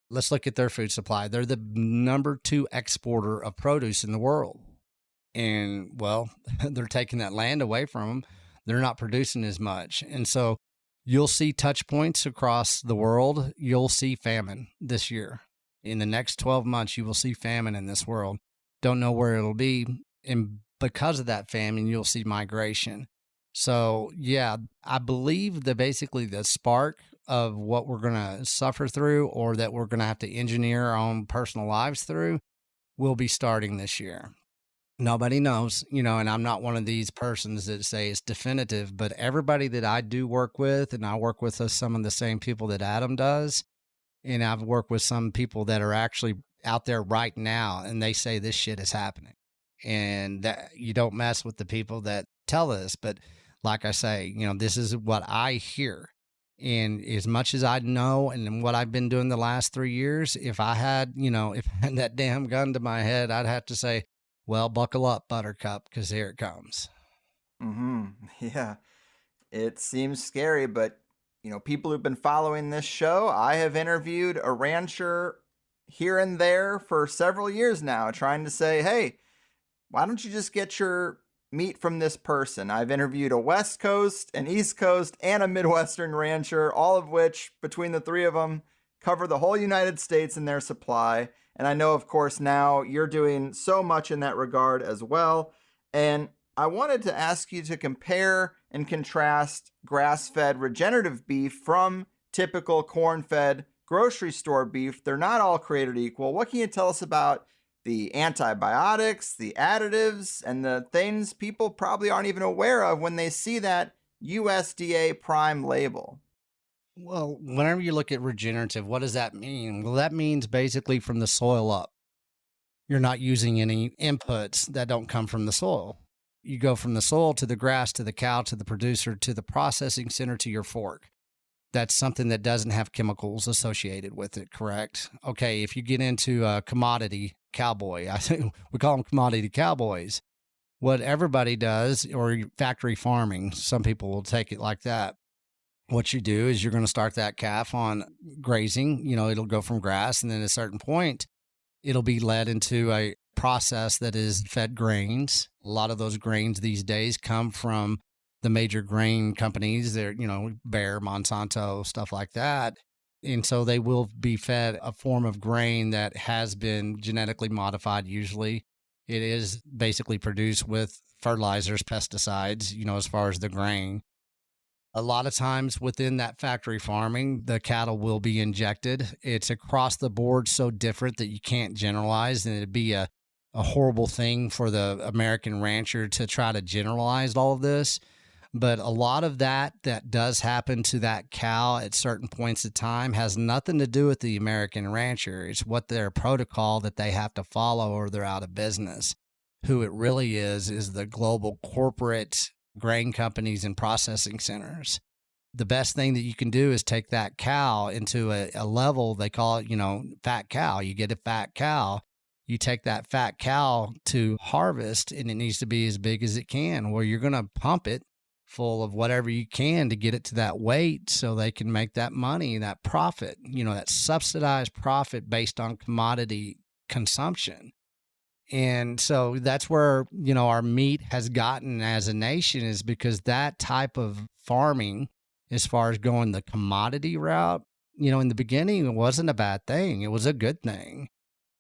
Let's look at their food supply. They're the number 2 exporter of produce in the world. And, well, they're taking that land away from them. They're not producing as much. And so you'll see touch points across the world. You'll see famine this year. In the next 12 months, you will see famine in this world. Don't know where it'll be. And because of that famine, you'll see migration. So, yeah, I believe that basically the spark of what we're going to suffer through, or that we're going to have to engineer our own personal lives through, will be starting this year. Nobody knows, and I'm not one of these persons that say it's definitive, but everybody that I do work with, and I work with some of the same people that Adam does, and I've worked with some people that are actually out there right now, and they say this shit is happening. And that you don't mess with the people that tell us. But like I say, this is what I hear. And as much as I know and what I've been doing the last 3 years, if I had that damn gun to my head, I'd have to say, well, buckle up, Buttercup, because here it comes. Yeah, it seems scary, but people who've been following this show, I have interviewed a rancher here and there for several years now, trying to say, hey, why don't you just get your meat from this person? I've interviewed a West Coast, an East Coast, and a Midwestern rancher, all of which, between the three of them, cover the whole United States in their supply. And I know, of course, now you're doing so much in that regard as well. And I wanted to ask you to compare and contrast grass-fed regenerative beef from typical corn-fed grocery store beef. They're not all created equal. What can you tell us about the antibiotics, the additives, and the things people probably aren't even aware of when they see that USDA Prime label? Well, whenever you look at regenerative, what does that mean? Well, that means basically from the soil up. You're not using any inputs that don't come from the soil. You go from the soil to the grass, to the cow, to the producer, to the processing center, to your fork. That's something that doesn't have chemicals associated with it, correct? Okay, if you get into a commodity cowboy, I think we call them commodity cowboys. What everybody does, or factory farming, some people will take it like that. What you do is you're going to start that calf on grazing. It'll go from grass, and then at a certain point, it'll be led into a process that is fed grains. A lot of those grains these days come from the major grain companies. They're, Bayer, Monsanto, stuff like that. And so they will be fed a form of grain that has been genetically modified. Usually it is basically produced with fertilizers, pesticides, as far as the grain. A lot of times within that factory farming, the cattle will be injected. It's across the board so different that you can't generalize, and it'd be a horrible thing for the American rancher to try to generalize all of this. But a lot of that does happen to that cow at certain points of time has nothing to do with the American rancher. It's what their protocol that they have to follow or they're out of business. Who it really is the global corporate grain companies and processing centers. The best thing that you can do is take that cow into a level, they call it, fat cow. You get a fat cow. You take that fat cow to harvest, and it needs to be as big as it can, where you're going to pump it full of whatever you can to get it to that weight so they can make that money, that profit, that subsidized profit based on commodity consumption. And so that's where, our meat has gotten as a nation, is because that type of farming, as far as going the commodity route, in the beginning, it wasn't a bad thing. It was a good thing.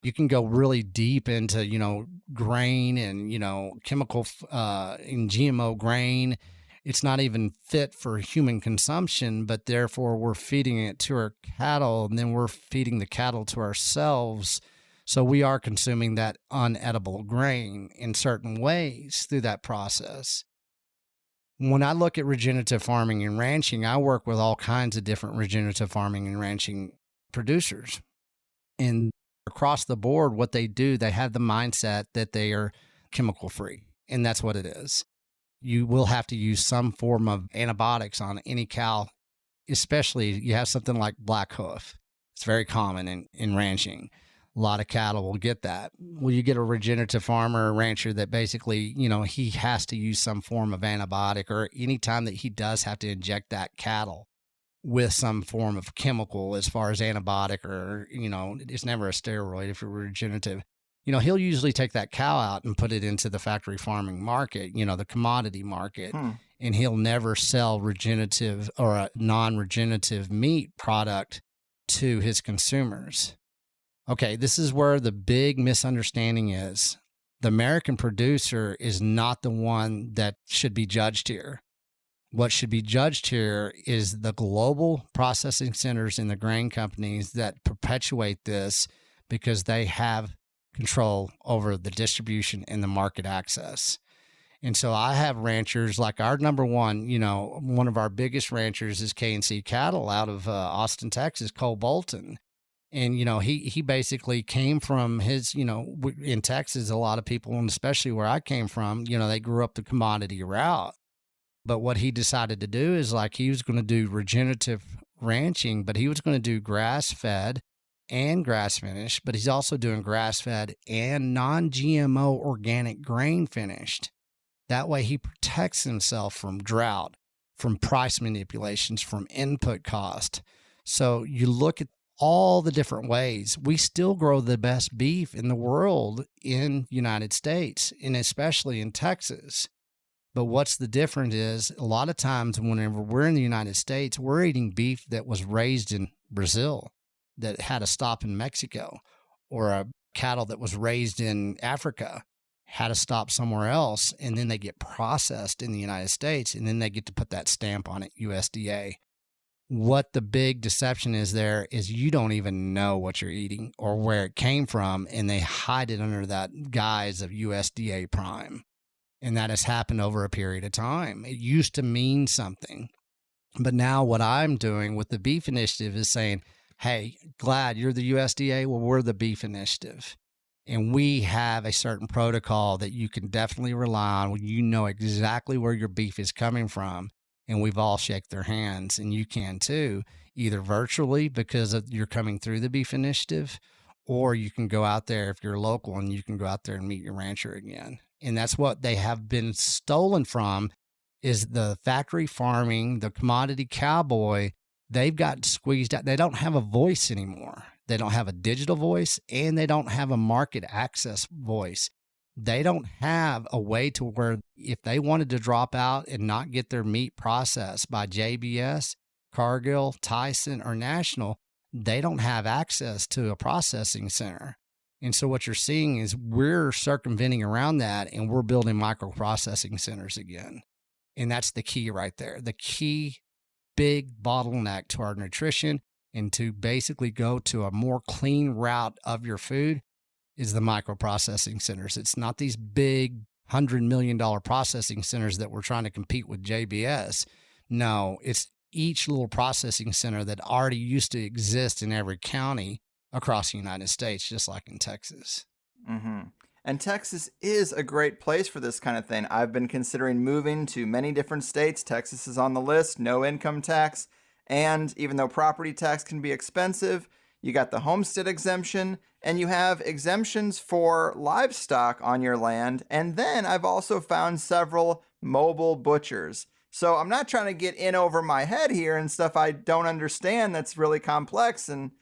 You can go really deep into, grain and, chemical and GMO grain. It's not even fit for human consumption, but therefore we're feeding it to our cattle, and then we're feeding the cattle to ourselves. So we are consuming that unedible grain in certain ways through that process. When I look at regenerative farming and ranching, I work with all kinds of different regenerative farming and ranching producers. And across the board, what they do, they have the mindset that they are chemical free. And that's what it is. You will have to use some form of antibiotics on any cow, especially you have something like black hoof. It's very common in ranching. A lot of cattle will get that. Well, you get a regenerative farmer or rancher that basically, he has to use some form of antibiotic, or anytime that he does have to inject that cattle with some form of chemical as far as antibiotic, or, it's never a steroid if you're regenerative. He'll usually take that cow out and put it into the factory farming market, the commodity market, and he'll never sell regenerative or a non-regenerative meat product to his consumers. Okay, this is where the big misunderstanding is. The American producer is not the one that should be judged here. What should be judged here is the global processing centers and the grain companies that perpetuate this, because they have control over the distribution and the market access. And so I have ranchers like our number one, one of our biggest ranchers is K&C Cattle out of Austin, Texas, Cole Bolton. And, he basically came from his, in Texas, a lot of people, and especially where I came from, they grew up the commodity route. But what he decided to do is like he was going to do regenerative ranching, but he was going to do grass-fed and grass-finished, but he's also doing grass-fed and non-GMO organic grain-finished. That way he protects himself from drought, from price manipulations, from input cost. So you look at all the different ways. We still grow the best beef in the world in the United States, and especially in Texas. But what's the difference is a lot of times whenever we're in the United States, we're eating beef that was raised in Brazil, that had a stop in Mexico, or a cattle that was raised in Africa, had a stop somewhere else, and then they get processed in the United States, and then they get to put that stamp on it, USDA. What the big deception is there is you don't even know what you're eating or where it came from, and they hide it under that guise of USDA Prime. And that has happened over a period of time. It used to mean something. But now what I'm doing with the Beef Initiative is saying, hey, glad you're the USDA. Well, we're the Beef Initiative. And we have a certain protocol that you can definitely rely on when you know exactly where your beef is coming from. And we've all shaked their hands, and you can too, either virtually because you're coming through the Beef Initiative, or you can go out there if you're local and you can go out there and meet your rancher again. And that's what they have been stolen from, is the factory farming, the commodity cowboy. They've got squeezed out. They don't have a voice anymore. They don't have a digital voice, and they don't have a market access voice. They don't have a way to where if they wanted to drop out and not get their meat processed by JBS, Cargill, Tyson, or National, they don't have access to a processing center. And so what you're seeing is we're circumventing around that, and we're building microprocessing centers again. And that's the key right there. The key big bottleneck to our nutrition and to basically go to a more clean route of your food is the microprocessing centers. It's not these big $100 million processing centers that we're trying to compete with JBS. No, it's each little processing center that already used to exist in every county across the United States, just like in Texas. Mm-hmm. And Texas is a great place for this kind of thing. I've been considering moving to many different states. Texas is on the list, no income tax. And even though property tax can be expensive, you got the homestead exemption, and you have exemptions for livestock on your land. And then I've also found several mobile butchers. So I'm not trying to get in over my head here and stuff I don't understand that's really complex and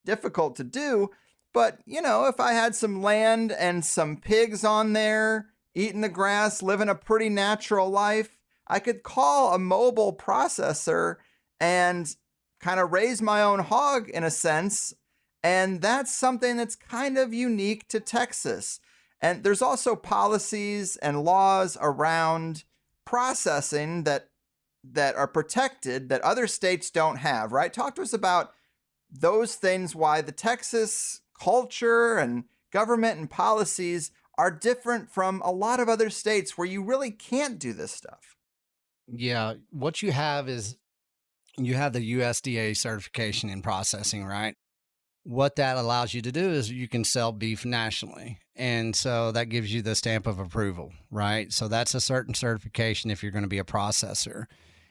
difficult to do. But, if I had some land and some pigs on there, eating the grass, living a pretty natural life, I could call a mobile processor and kind of raise my own hog in a sense. And that's something that's kind of unique to Texas. And there's also policies and laws around processing that are protected that other states don't have, right? Talk to us about those things, why the Texas culture and government and policies are different from a lot of other states where you really can't do this stuff. Yeah, what you have is you have the USDA certification in processing, right? What that allows you to do is you can sell beef nationally. And so that gives you the stamp of approval, right? So that's a certain certification if you're going to be a processor.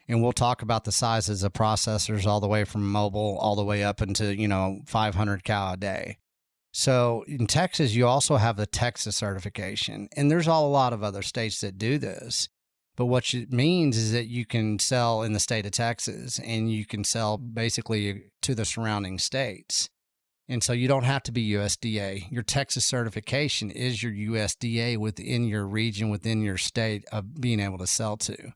And we'll talk about the sizes of processors all the way from mobile all the way up into, 500 cow a day. So in Texas, you also have the Texas certification. And there's a lot of other states that do this. But what it means is that you can sell in the state of Texas, and you can sell basically to the surrounding states. And so you don't have to be USDA. Your Texas certification is your USDA within your region, within your state of being able to sell to.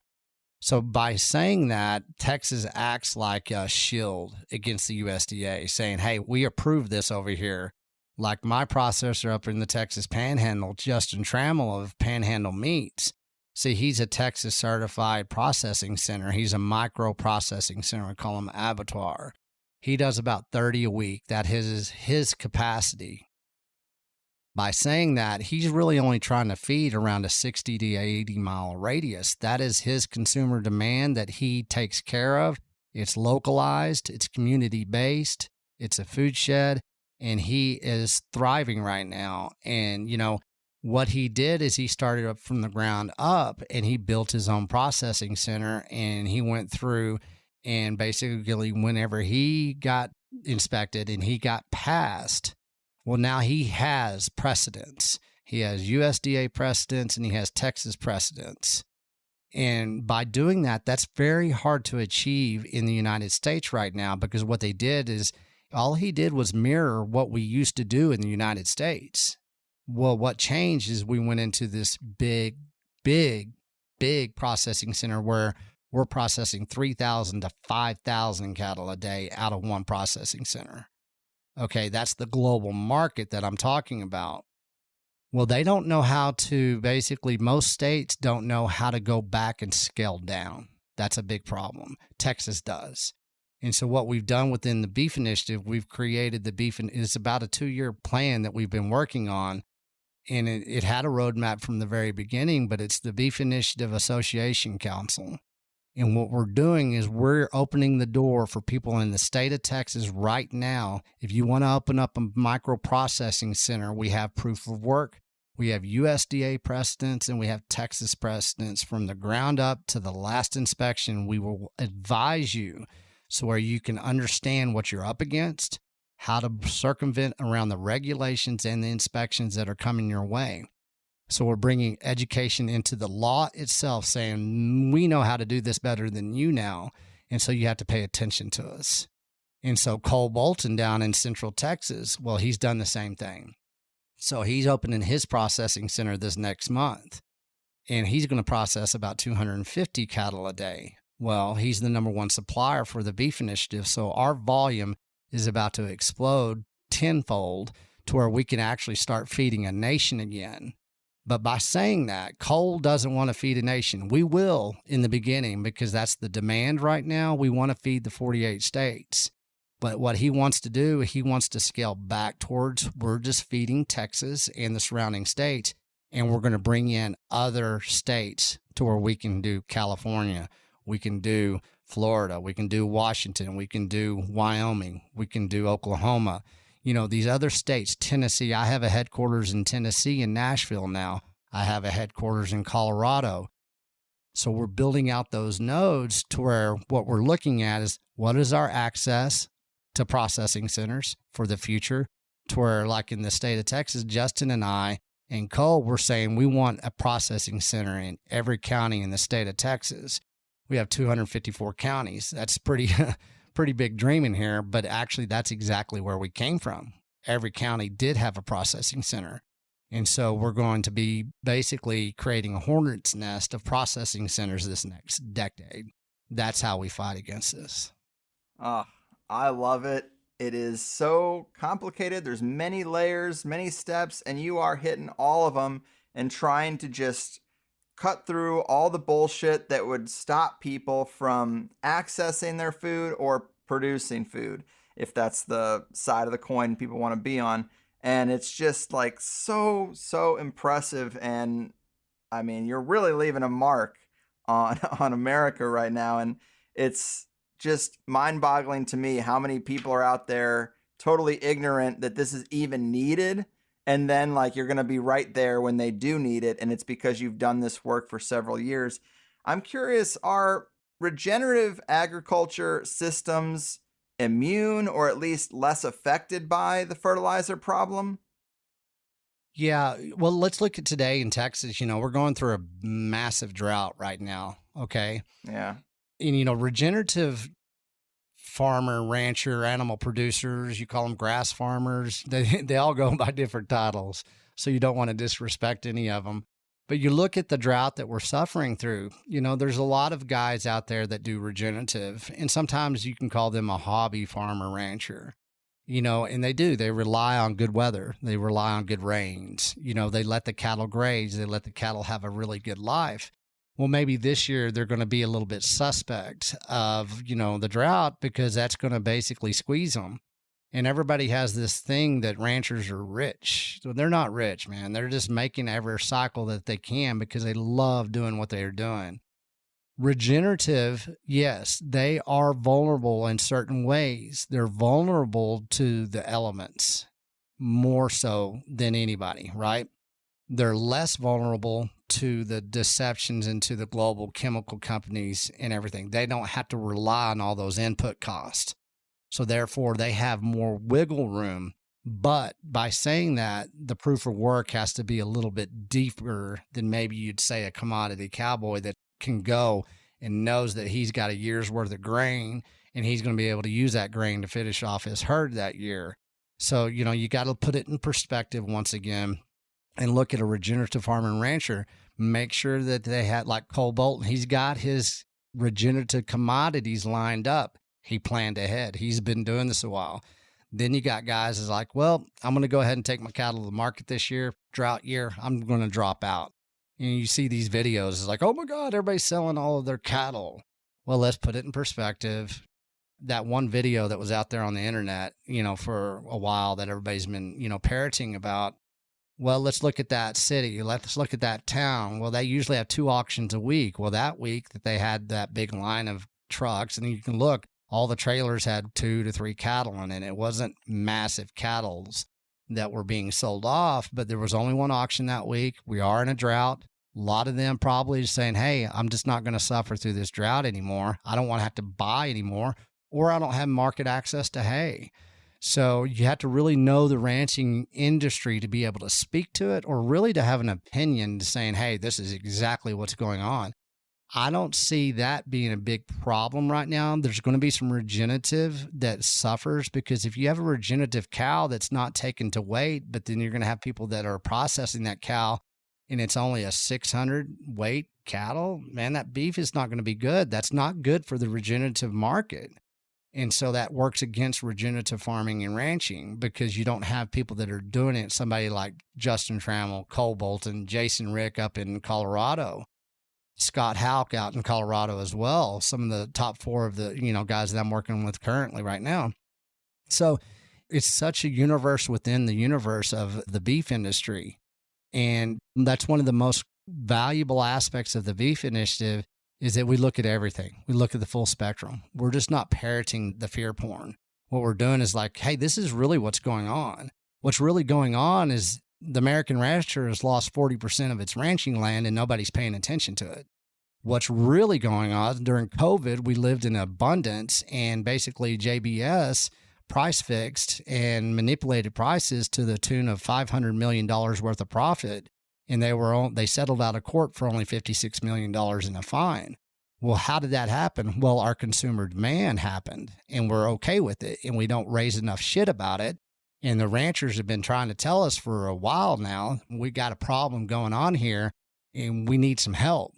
So by saying that, Texas acts like a shield against the USDA, saying, hey, we approve this over here. Like my processor up in the Texas Panhandle, Justin Trammell of Panhandle Meats. See, he's a Texas certified processing center. He's a microprocessing center. We call him abattoir. He does about 30 a week. That is his capacity. By saying that, he's really only trying to feed around a 60 to 80 mile radius. That is his consumer demand that he takes care of. It's localized, it's community based, it's a food shed, and he is thriving right now. And, what he did is he started up from the ground up and he built his own processing center, and he went through and basically whenever he got inspected and he got passed, well, now he has precedence. He has USDA precedence and he has Texas precedence. And by doing that, that's very hard to achieve in the United States right now, because what they did is all he did was mirror what we used to do in the United States. Well, what changed is we went into this big processing center where we're processing 3,000 to 5,000 cattle a day out of one processing center. Okay, that's the global market that I'm talking about. Well, they don't know how to, basically, most states don't know how to go back and scale down. That's a big problem. Texas does. And so what we've done within the beef initiative, we've created the beef, and it's about a 2-year plan that we've been working on. And it had a roadmap from the very beginning, but it's the Beef Initiative Association Council. And what we're doing is we're opening the door for people in the state of Texas right now. If you want to open up a microprocessing center, we have proof of work. We have USDA precedents and we have Texas precedents from the ground up to the last inspection. We will advise you so where you can understand what you're up against, how to circumvent around the regulations and the inspections that are coming your way. So we're bringing education into the law itself, saying we know how to do this better than you now, and so you have to pay attention to us. And so Cole Bolton down in Central Texas, well, he's done the same thing. So he's opening his processing center this next month, and he's going to process about 250 cattle a day. Well, he's the number one supplier for the Beef Initiative, so our volume is about to explode tenfold to where we can actually start feeding a nation again. But by saying that, Cole doesn't want to feed a nation. We will in the beginning because that's the demand right now. We want to feed the 48 states. But what he wants to do, he wants to scale back towards we're just feeding Texas and the surrounding states, and we're going to bring in other states to where we can do California, we can do Florida, we can do Washington, we can do Wyoming, we can do Oklahoma. These other states, Tennessee, I have a headquarters in Tennessee in Nashville now. I have a headquarters in Colorado. So we're building out those nodes to where what we're looking at is what is our access to processing centers for the future, to where like in the state of Texas, Justin and I and Cole, we're saying we want a processing center in every county in the state of Texas. We have 254 counties. That's pretty big dream in here, but actually that's exactly where we came from. Every county did have a processing center. And so we're going to be basically creating a hornet's nest of processing centers this next decade. That's how we fight against this. Oh, I love it. It is so complicated. There's many layers, many steps, and you are hitting all of them and trying to just cut through all the bullshit that would stop people from accessing their food or producing food, if that's the side of the coin people want to be on. And it's just like so impressive. And I mean, you're really leaving a mark on America right now. And it's just mind-boggling to me how many people are out there totally ignorant that this is even needed. And then like you're going to be right there when they do need it. And it's because you've done this work for several years. I'm curious, are regenerative agriculture systems immune or at least less affected by the fertilizer problem? Yeah, well, let's look at today in Texas. We're going through a massive drought right now. Okay. Yeah. And, regenerative farmer, rancher, animal producers, you call them grass farmers, they all go by different titles. So you don't want to disrespect any of them. But you look at the drought that we're suffering through, there's a lot of guys out there that do regenerative, and sometimes you can call them a hobby farmer rancher, and they rely on good weather. They rely on good rains. They let the cattle graze. They let the cattle have a really good life. Well, maybe this year they're going to be a little bit suspect of, the drought because that's going to basically squeeze them. And everybody has this thing that ranchers are rich. So they're not rich, man. They're just making every cycle that they can because they love doing what they are doing. Regenerative, yes, they are vulnerable in certain ways. They're vulnerable to the elements more so than anybody, right? They're less vulnerable to the deceptions and to the global chemical companies and everything. They don't have to rely on all those input costs. So therefore, they have more wiggle room. But by saying that, the proof of work has to be a little bit deeper than maybe you'd say a commodity cowboy that can go and knows that he's got a year's worth of grain and he's going to be able to use that grain to finish off his herd that year. So, you got to put it in perspective once again and look at a regenerative farmer and rancher. Make sure that they had, like Cole Bolton, he's got his regenerative commodities lined up. He planned ahead. He's been doing this a while. Then you got guys that's like, well, I'm going to go ahead and take my cattle to the market this year, drought year. I'm going to drop out. And you see these videos, it's like, oh my God, everybody's selling all of their cattle. Well, let's put it in perspective. That one video that was out there on the internet, for a while that everybody's been, parroting about. Well, let's look at that city. Let's look at that town. Well, they usually have 2 auctions a week. Well, that week that they had that big line of trucks, and you can look, all the trailers had 2 to 3 cattle in it. It wasn't massive cattle that were being sold off, but there was only one auction that week. We are in a drought. A lot of them probably saying, hey, I'm just not going to suffer through this drought anymore. I don't want to have to buy anymore, or I don't have market access to hay. So you have to really know the ranching industry to be able to speak to it, or really to have an opinion saying, hey, this is exactly what's going on. I don't see that being a big problem right now. There's going to be some regenerative that suffers, because if you have a regenerative cow that's not taken to weight, but then you're going to have people that are processing that cow and it's only a 600 weight cattle, man, that beef is not going to be good. That's not good for the regenerative market. And so that works against regenerative farming and ranching, because you don't have people that are doing it. Somebody like Justin Trammell, Cole Bolton, Jason Rick up in Colorado, Scott Houck out in Colorado as well. Some of the top 4 of the, guys that I'm working with currently right now. So it's such a universe within the universe of the beef industry. And that's one of the most valuable aspects of the beef initiative, is that we look at everything. We look at the full spectrum. We're just not parroting the fear porn. What we're doing is like, hey, this is really what's going on. What's really going on is the American rancher has lost 40% of its ranching land and nobody's paying attention to it. What's really going on, during COVID, we lived in abundance, and basically JBS price fixed and manipulated prices to the tune of $500 million worth of profit. And they settled out of court for only $56 million in a fine. Well, how did that happen? Well, our consumer demand happened, and we're okay with it, and we don't raise enough shit about it. And the ranchers have been trying to tell us for a while now, we got a problem going on here, and we need some help.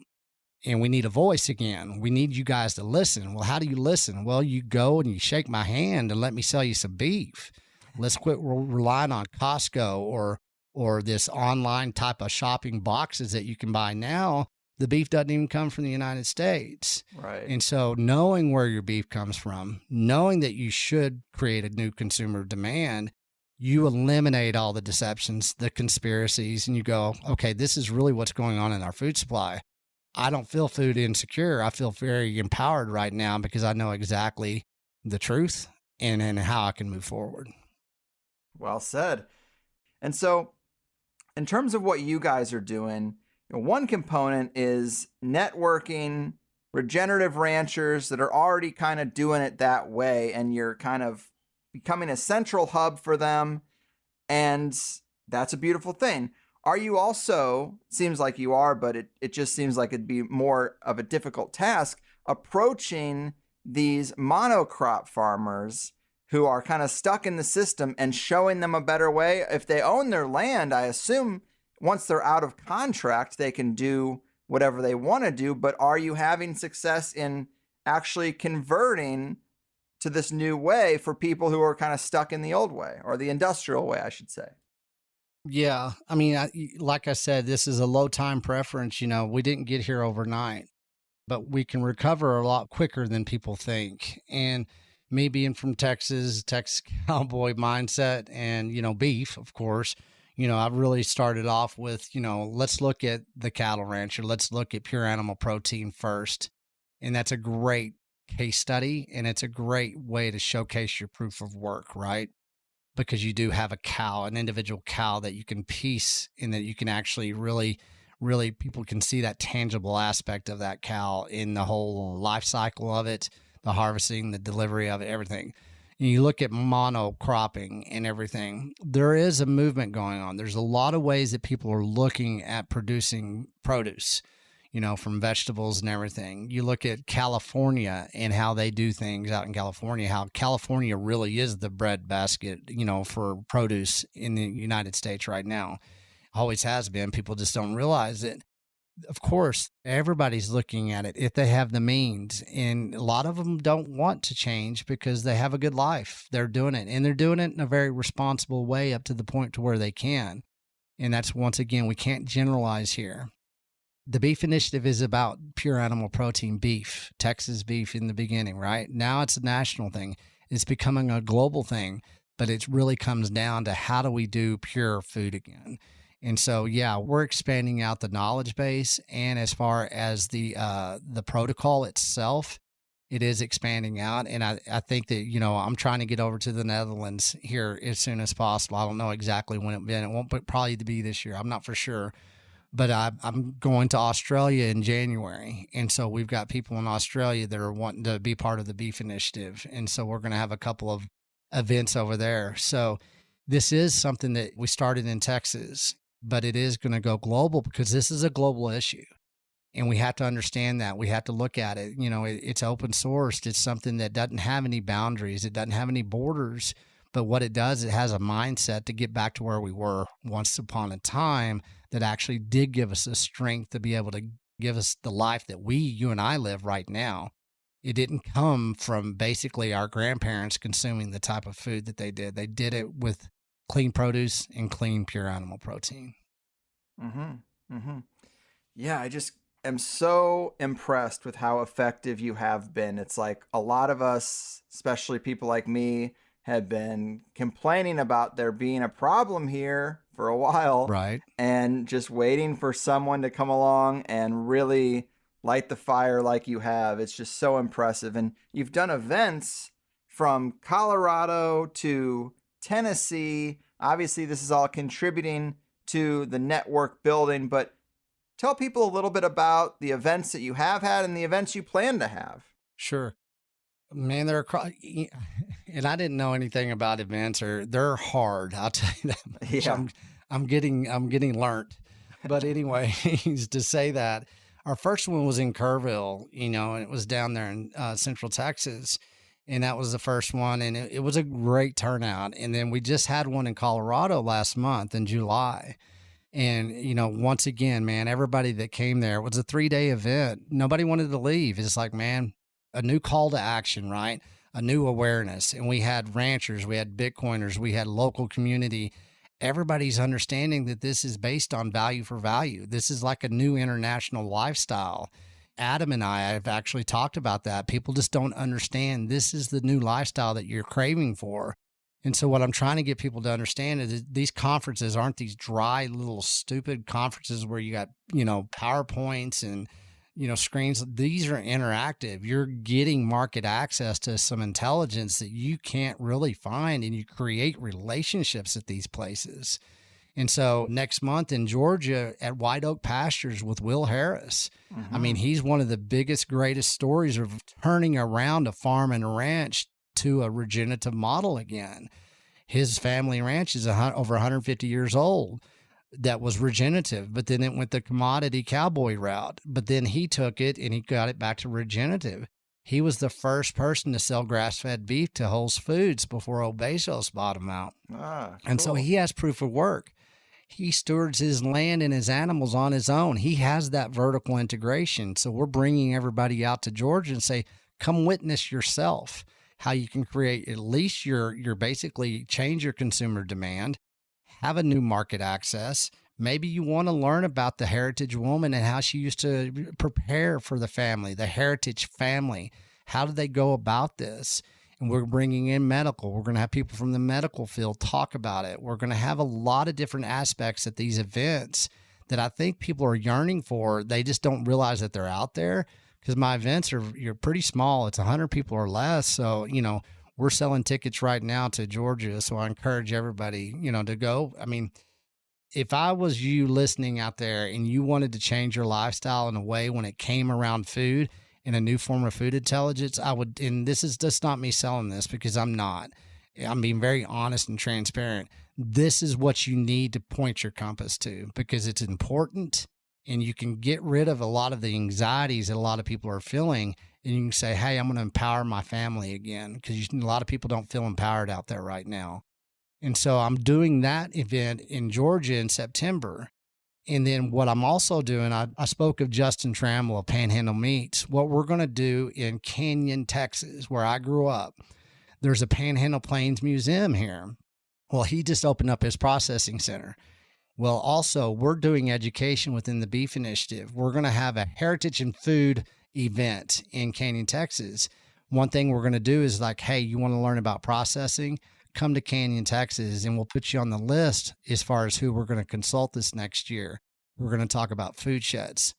And we need a voice again. We need you guys to listen. Well, how do you listen? Well, you go and you shake my hand and let me sell you some beef. Let's quit relying on Costco or this online type of shopping boxes that you can buy now. The beef doesn't even come from the United States. Right. And so knowing where your beef comes from, knowing that you should create a new consumer demand, you eliminate all the deceptions, the conspiracies, and you go, okay, this is really what's going on in our food supply. I don't feel food insecure. I feel very empowered right now because I know exactly the truth and how I can move forward. Well said. And so in terms of what you guys are doing, one component is networking regenerative ranchers that are already kind of doing it that way, and you're kind of becoming a central hub for them. And that's a beautiful thing. Are you also, seems like you are, but it just seems like it'd be more of a difficult task, approaching these monocrop farmers who are kind of stuck in the system and showing them a better way? If they own their land, I assume once they're out of contract, they can do whatever they want to do. But are you having success in actually converting to this new way for people who are kind of stuck in the old way, or the industrial way, I should say? Yeah. I mean, like I said, this is a low time preference. We didn't get here overnight, but we can recover a lot quicker than people think. And me being from Texas cowboy mindset and, beef, of course, I've really started off with, let's look at the cattle rancher. Let's look at pure animal protein first. And that's a great case study. And it's a great way to showcase your proof of work, right? Because you do have a cow, an individual cow that you can piece and that you can actually really people can see that tangible aspect of that cow in the whole life cycle of it, the harvesting, the delivery of it, everything. And you look at monocropping and everything, there is a movement going on. There's a lot of ways that people are looking at producing produce, from vegetables and everything. You look at California and how they do things out in California, how California really is the breadbasket, for produce in the United States right now. Always has been. People just don't realize it. Of course, everybody's looking at it if they have the means. And a lot of them don't want to change because they have a good life. They're doing it. And they're doing it in a very responsible way up to the point to where they can. And that's, once again, we can't generalize here. The Beef Initiative is about pure animal protein beef, Texas beef in the beginning, right? Now it's a national thing. It's becoming a global thing, but it really comes down to how do we do pure food again? And so, yeah, we're expanding out the knowledge base, and as far as the protocol itself, it is expanding out. And I think that, I'm trying to get over to the Netherlands here as soon as possible. I don't know exactly when it'll be. It won't probably be this year. I'm not for sure. But I'm going to Australia in January. And so we've got people in Australia that are wanting to be part of the Beef Initiative. And so we're going to have a couple of events over there. So this is something that we started in Texas, but it is going to go global because this is a global issue. And we have to understand that. We have to look at it. It's open sourced. It's something that doesn't have any boundaries. It doesn't have any borders. But what it does, it has a mindset to get back to where we were once upon a time that actually did give us the strength to be able to give us the life that you and I live right now. It didn't come from basically our grandparents consuming the type of food that they did. They did it with clean produce and clean, pure animal protein. Yeah, I just am so impressed with how effective you have been. It's like a lot of us, especially people like me, had been complaining about there being a problem here for a while. Right. And just waiting for someone to come along and really light the fire like you have. It's just so impressive. And you've done events from Colorado to Tennessee. Obviously, this is all contributing to the network building, but tell people a little bit about the events that you have had and the events you plan to have. Sure. Man, and I didn't know anything about events, or they're hard. I'll tell you that much. Yeah. I'm getting learnt. But anyways, to say that our first one was in Kerrville, and it was down there in Central Texas. And that was the first one. And it was a great turnout. And then we just had one in Colorado last month in July. And, once again, man, everybody that came there, it was a 3-day event. Nobody wanted to leave. It's like, man, a new call to action, right? A new awareness. And we had ranchers, we had Bitcoiners, we had local community. Everybody's understanding that this is based on value for value. This is like a new international lifestyle. Adam and I have actually talked about that. People just don't understand this is the new lifestyle that you're craving for. And so what I'm trying to get people to understand is that these conferences aren't these dry little stupid conferences where you got, PowerPoints and, screens. These are interactive. You're getting market access to some intelligence that you can't really find, and you create relationships at these places. And so next month in Georgia at White Oak Pastures with Will Harris, I mean, he's one of the biggest, greatest stories of turning around a farm and a ranch to a regenerative model again. His family ranch is over 150 years old. That was regenerative, but then it went the commodity cowboy route. But then he took it and he got it back to regenerative. He was the first person to sell grass-fed beef to Whole Foods before Old Bezos bought him out. Cool. And so he has proof of work. He stewards his land and his animals on his own. He has that vertical integration. So we're bringing everybody out to Georgia and say, come witness yourself how you can create at least your basically change your consumer demand, have a new market access. Maybe you want to learn about the heritage woman and how she used to prepare for the family, the heritage family. How do they go about this? And we're bringing in medical. We're going to have people from the medical field talk about it. We're going to have a lot of different aspects at these events that I think people are yearning for. They just don't realize that they're out there, because my events you're pretty small. It's 100 people or less. So, we're selling tickets right now to Georgia. So I encourage everybody, to go. I mean, if I was you listening out there and you wanted to change your lifestyle in a way when it came around food and a new form of food intelligence, I would, and this is just not me selling this, because I'm not. I'm being very honest and transparent. This is what you need to point your compass to, because it's important, and you can get rid of a lot of the anxieties that a lot of people are feeling. And you can say, hey, I'm going to empower my family again, because a lot of people don't feel empowered out there right now. And so I'm doing that event in Georgia in September. And then what I'm also doing, I spoke of Justin Trammell of Panhandle Meats. What we're going to do in Canyon, Texas, where I grew up, there's a Panhandle Plains Museum here. Well, he just opened up his processing center. Well, also, we're doing education within the Beef Initiative. We're going to have a heritage and food event in Canyon, Texas. One thing we're going to do is like, hey, you want to learn about processing? Come to Canyon, Texas, and we'll put you on the list as far as who we're going to consult this next year. We're going to talk about food sheds,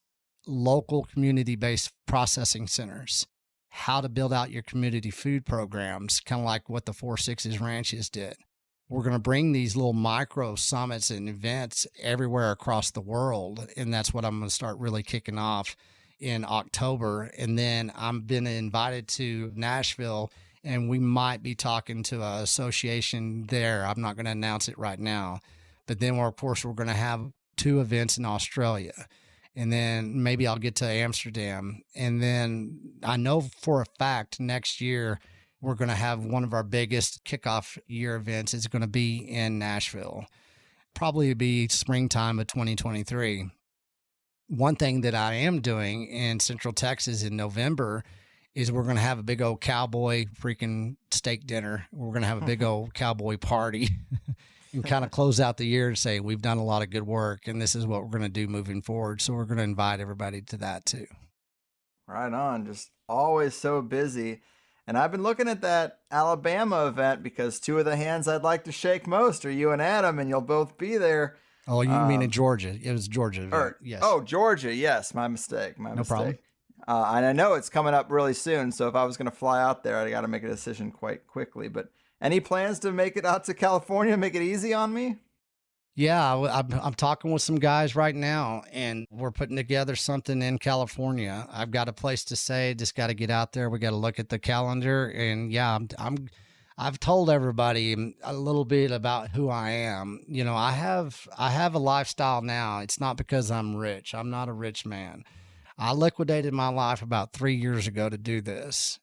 local community-based processing centers, how to build out your community food programs, kind of like what the 4 Sixes ranches did. We're going to bring these little micro summits and events everywhere across the world, and that's what I'm going to start really kicking off in October. And then I've been invited to Nashville, and we might be talking to an association there. I'm not going to announce it right now. But then, of course, we're going to have 2 events in Australia. And then maybe I'll get to Amsterdam. And then I know for a fact next year we're going to have one of our biggest kickoff year events. It's going to be in Nashville. Probably be springtime of 2023. One thing that I am doing in Central Texas in November is we're going to have a big old cowboy freaking steak dinner. We're going to have a big old cowboy party and kind of close out the year and say, we've done a lot of good work, and this is what we're going to do moving forward. So we're going to invite everybody to that too. Right on. Just always so busy. And I've been looking at that Alabama event because 2 of the hands I'd like to shake most are you and Adam, and you'll both be there. Oh, you mean in Georgia? It was Georgia event. Yes. Oh, Georgia. Yes. My mistake. No problem. And I know it's coming up really soon, so if I was going to fly out there, I got to make a decision quite quickly. But any plans to make it out to California, make it easy on me? Yeah, I'm talking with some guys right now, and we're putting together something in California. I've got a place to stay, just got to get out there. We got to look at the calendar, and yeah, I've told everybody a little bit about who I am. I have a lifestyle now. It's not because I'm rich. I'm not a rich man. I liquidated my life about 3 years ago to do this.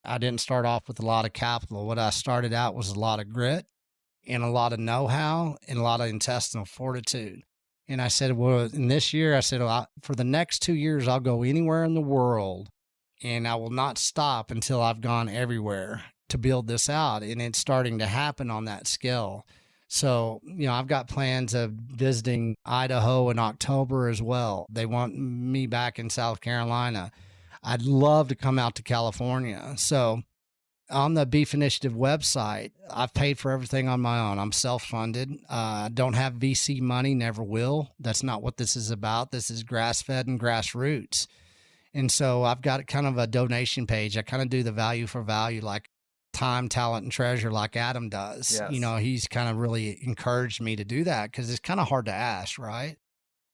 I didn't start off with a lot of capital. What I started out was a lot of grit and a lot of know-how and a lot of intestinal fortitude. And I said, well, in this year, I said, well, for the next 2 years, I'll go anywhere in the world, and I will not stop until I've gone everywhere to build this out. And it's starting to happen on that scale. So, I've got plans of visiting Idaho in October as well. They want me back in South Carolina. I'd love to come out to California. So on the Beef Initiative website, I've paid for everything on my own. I'm self-funded. Don't have VC money, never will. That's not what this is about. This is grass-fed and grassroots. And so I've got kind of a donation page. I kind of do the value for value, like time, talent, and treasure, like Adam does. Yes. He's kind of really encouraged me to do that because it's kind of hard to ask, right?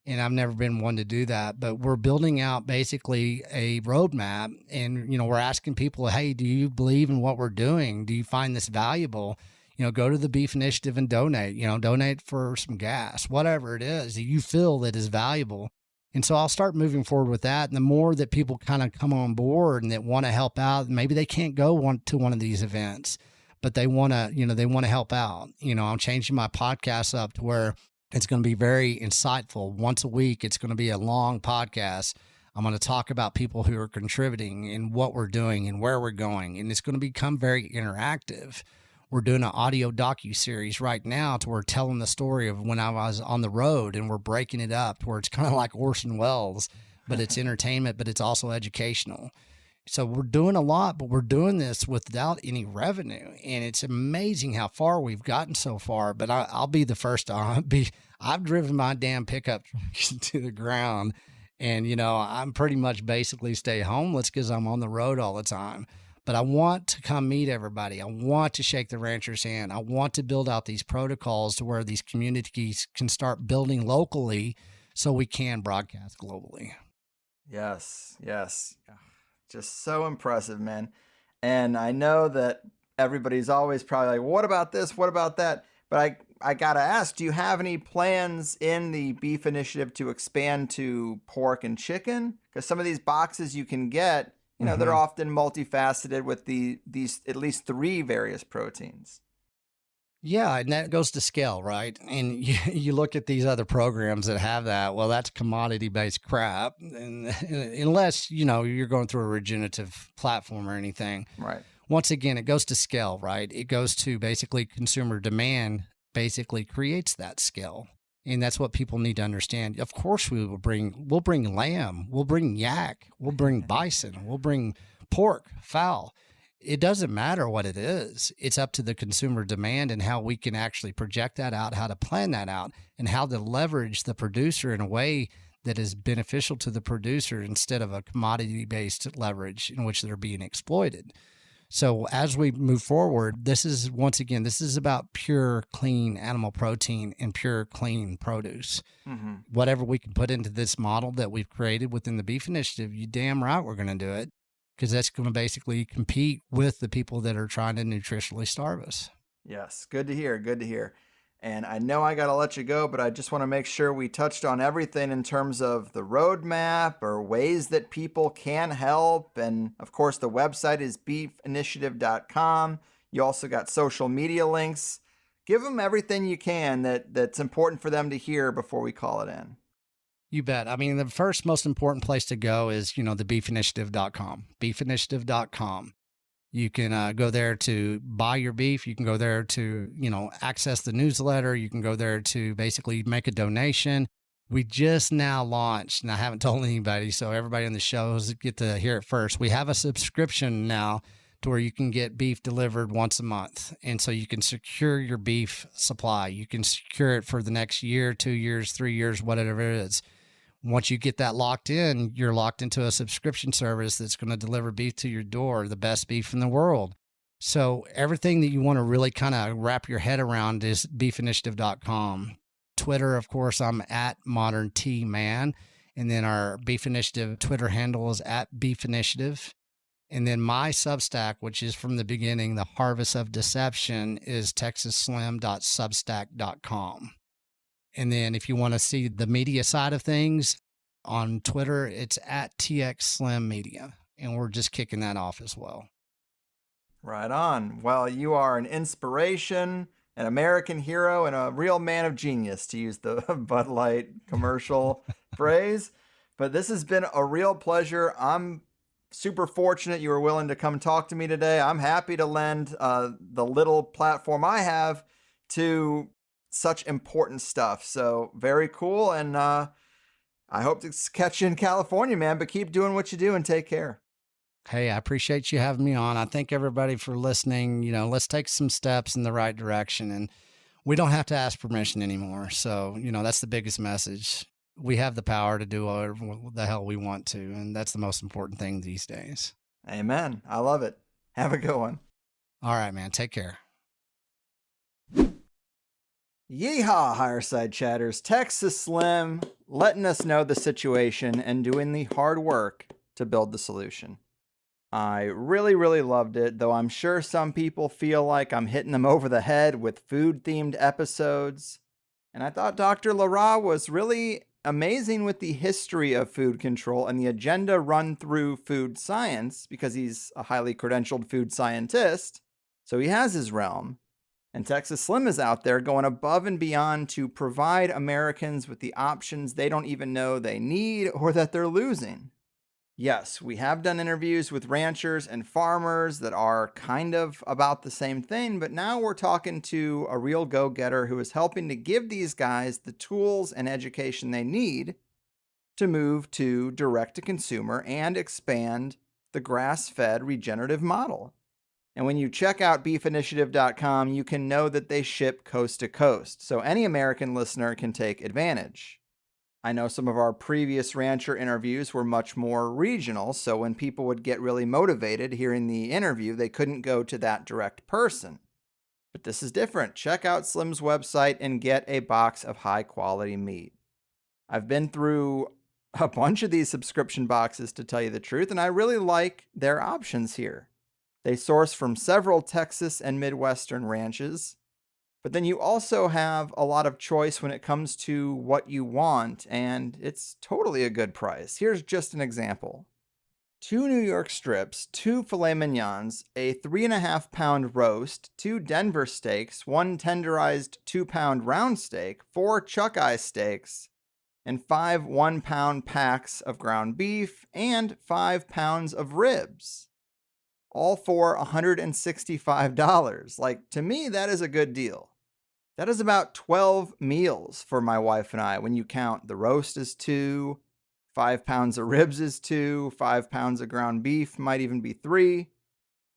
And I've never been one to do that, but we're building out basically a roadmap, and, we're asking people, hey, do you believe in what we're doing? Do you find this valuable? Go to the Beef Initiative and donate, donate for some gas, whatever it is that you feel that is valuable. And so I'll start moving forward with that. And the more that people kind of come on board and that want to help out, maybe they can't go to one of these events, but they want to, they want to help out. I'm changing my podcast up to where it's going to be very insightful. Once a week, it's going to be a long podcast. I'm going to talk about people who are contributing and what we're doing and where we're going. And it's going to become very interactive. We're doing an audio docu-series right now to where we're telling the story of when I was on the road, and we're breaking it up to where it's kind of like Orson Welles, but it's entertainment, but it's also educational. So we're doing a lot, but we're doing this without any revenue. And it's amazing how far we've gotten so far. But I'll be the first to I've driven my damn pickup truck to the ground. And, I'm pretty much basically stay homeless because I'm on the road all the time. But I want to come meet everybody. I want to shake the rancher's hand. I want to build out these protocols to where these communities can start building locally so we can broadcast globally. Yes. Just so impressive, man. And I know that everybody's always probably like, what about this? What about that? But I got to ask, do you have any plans in the beef initiative to expand to pork and chicken? Because some of these boxes you can get, they're often multifaceted with these at least 3 various proteins. Yeah, and that goes to scale, right? And you look at these other programs that have that, well, that's commodity-based crap. And unless, you're going through a regenerative platform or anything. Right. Once again, it goes to scale, right? It goes to basically consumer demand basically creates that scale. And that's what people need to understand. Of course, we'll bring lamb, we'll bring yak, we'll bring bison, we'll bring pork, fowl. It doesn't matter what it is. It's up to the consumer demand and how we can actually project that out, how to plan that out, and how to leverage the producer in a way that is beneficial to the producer instead of a commodity-based leverage in which they're being exploited. So as we move forward, this is about pure, clean animal protein and pure, clean produce. Mm-hmm. Whatever we can put into this model that we've created within the Beef Initiative, you damn right we're going to do it, because that's going to basically compete with the people that are trying to nutritionally starve us. Yes, good to hear. And I know I got to let you go, but I just want to make sure we touched on everything in terms of the roadmap or ways that people can help. And of course, the website is beefinitiative.com. You also got social media links. Give them everything you can that's important for them to hear before we call it in. You bet. I mean, the first most important place to go is, the beefinitiative.com, beefinitiative.com. You can go there to buy your beef. You can go there to, access the newsletter. You can go there to basically make a donation. We just now launched, and I haven't told anybody, so everybody on the shows get to hear it first. We have a subscription now to where you can get beef delivered once a month. And so you can secure your beef supply. You can secure it for the next year, 2 years, 3 years, whatever it is. Once you get that locked in, you're locked into a subscription service that's going to deliver beef to your door, the best beef in the world. So everything that you want to really kind of wrap your head around is beefinitiative.com. Twitter, of course, I'm at Modern Tea Man. And then our Beef Initiative Twitter handle is at Beef Initiative. And then my Substack, which is from the beginning, the Harvest of Deception, is texasslim.substack.com. And then if you want to see the media side of things on Twitter, it's at TX Slim Media. And we're just kicking that off as well. Right on. Well, you are an inspiration, an American hero, and a real man of genius, to use the Bud Light commercial phrase. But this has been a real pleasure. I'm super fortunate you were willing to come talk to me today. I'm happy to lend the little platform I have to such important stuff. So very cool. And I hope to catch you in California, man, but keep doing what you do and take care. Hey, I appreciate you having me on. I thank everybody for listening. Let's take some steps in the right direction, and we don't have to ask permission anymore. So, that's the biggest message. We have the power to do whatever the hell we want to. And that's the most important thing these days. Amen. I love it. Have a good one. All right, man. Take care. Yeehaw, Higherside Chatters. Texas Slim letting us know the situation and doing the hard work to build the solution. I really, really loved it, though I'm sure some people feel like I'm hitting them over the head with food-themed episodes. And I thought Dr. Lara was really amazing with the history of food control and the agenda run through food science, because he's a highly credentialed food scientist, so he has his realm. And Texas Slim is out there going above and beyond to provide Americans with the options they don't even know they need or that they're losing. Yes, we have done interviews with ranchers and farmers that are kind of about the same thing, but now we're talking to a real go-getter who is helping to give these guys the tools and education they need to move to direct-to-consumer and expand the grass-fed regenerative model. And when you check out beefinitiative.com, you can know that they ship coast to coast, so any American listener can take advantage. I know some of our previous rancher interviews were much more regional, so when people would get really motivated hearing the interview, they couldn't go to that direct person. But this is different. Check out Slim's website and get a box of high-quality meat. I've been through a bunch of these subscription boxes, to tell you the truth, and I really like their options here. They source from several Texas and Midwestern ranches, but then you also have a lot of choice when it comes to what you want, and it's totally a good price. Here's just an example. 2 New York strips, 2 filet mignons, a 3.5-pound roast, 2 Denver steaks, 1 tenderized 2-pound round steak, 4 chuck eye steaks, and 5 1-pound packs of ground beef, and 5 pounds of ribs. All for $165. Like, to me, that is a good deal. That is about 12 meals for my wife and I when you count the roast is 2, 5 pounds of ribs is 2, 5 pounds of ground beef might even be 3.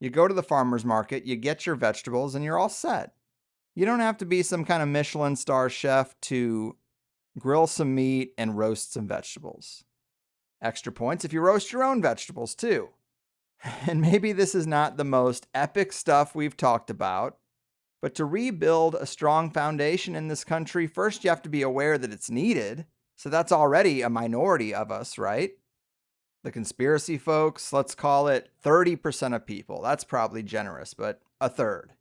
You go to the farmer's market, you get your vegetables, and you're all set. You don't have to be some kind of Michelin star chef to grill some meat and roast some vegetables. Extra points if you roast your own vegetables too. And maybe this is not the most epic stuff we've talked about, but to rebuild a strong foundation in this country, first you have to be aware that it's needed. So that's already a minority of us, right? The conspiracy folks, let's call it 30% of people. That's probably generous, but a third.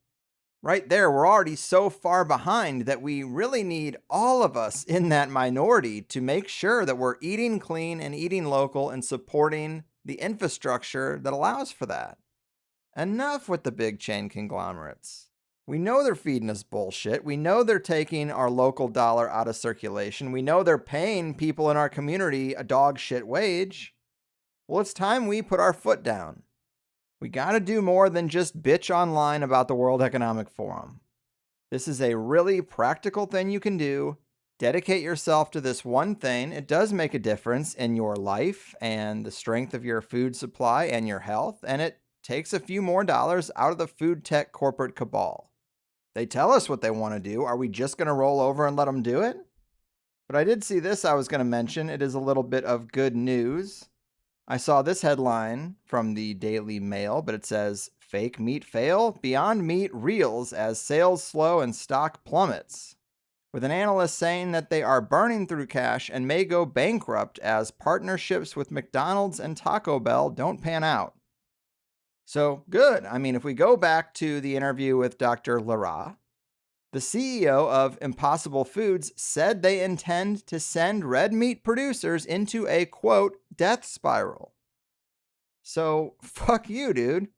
Right there, we're already so far behind that we really need all of us in that minority to make sure that we're eating clean and eating local and supporting the infrastructure that allows for that. Enough with the big chain conglomerates. We know they're feeding us bullshit. We know they're taking our local dollar out of circulation. We know they're paying people in our community a dog shit wage. Well, it's time we put our foot down. We gotta do more than just bitch online about the World Economic Forum. This is a really practical thing you can do. Dedicate yourself to this one thing. It does make a difference in your life and the strength of your food supply and your health, and it takes a few more dollars out of the food tech corporate cabal. They tell us what they want to do. Are we just going to roll over and let them do it? But I did see this I was going to mention. It is a little bit of good news. I saw this headline from the Daily Mail, but it says, "Fake meat fail? Beyond Meat reels as sales slow and stock plummets." With an analyst saying that they are burning through cash and may go bankrupt as partnerships with McDonald's and Taco Bell don't pan out. So, good. I mean, if we go back to the interview with Dr. Lara, the CEO of Impossible Foods said they intend to send red meat producers into a, quote, death spiral. So, fuck you, dude.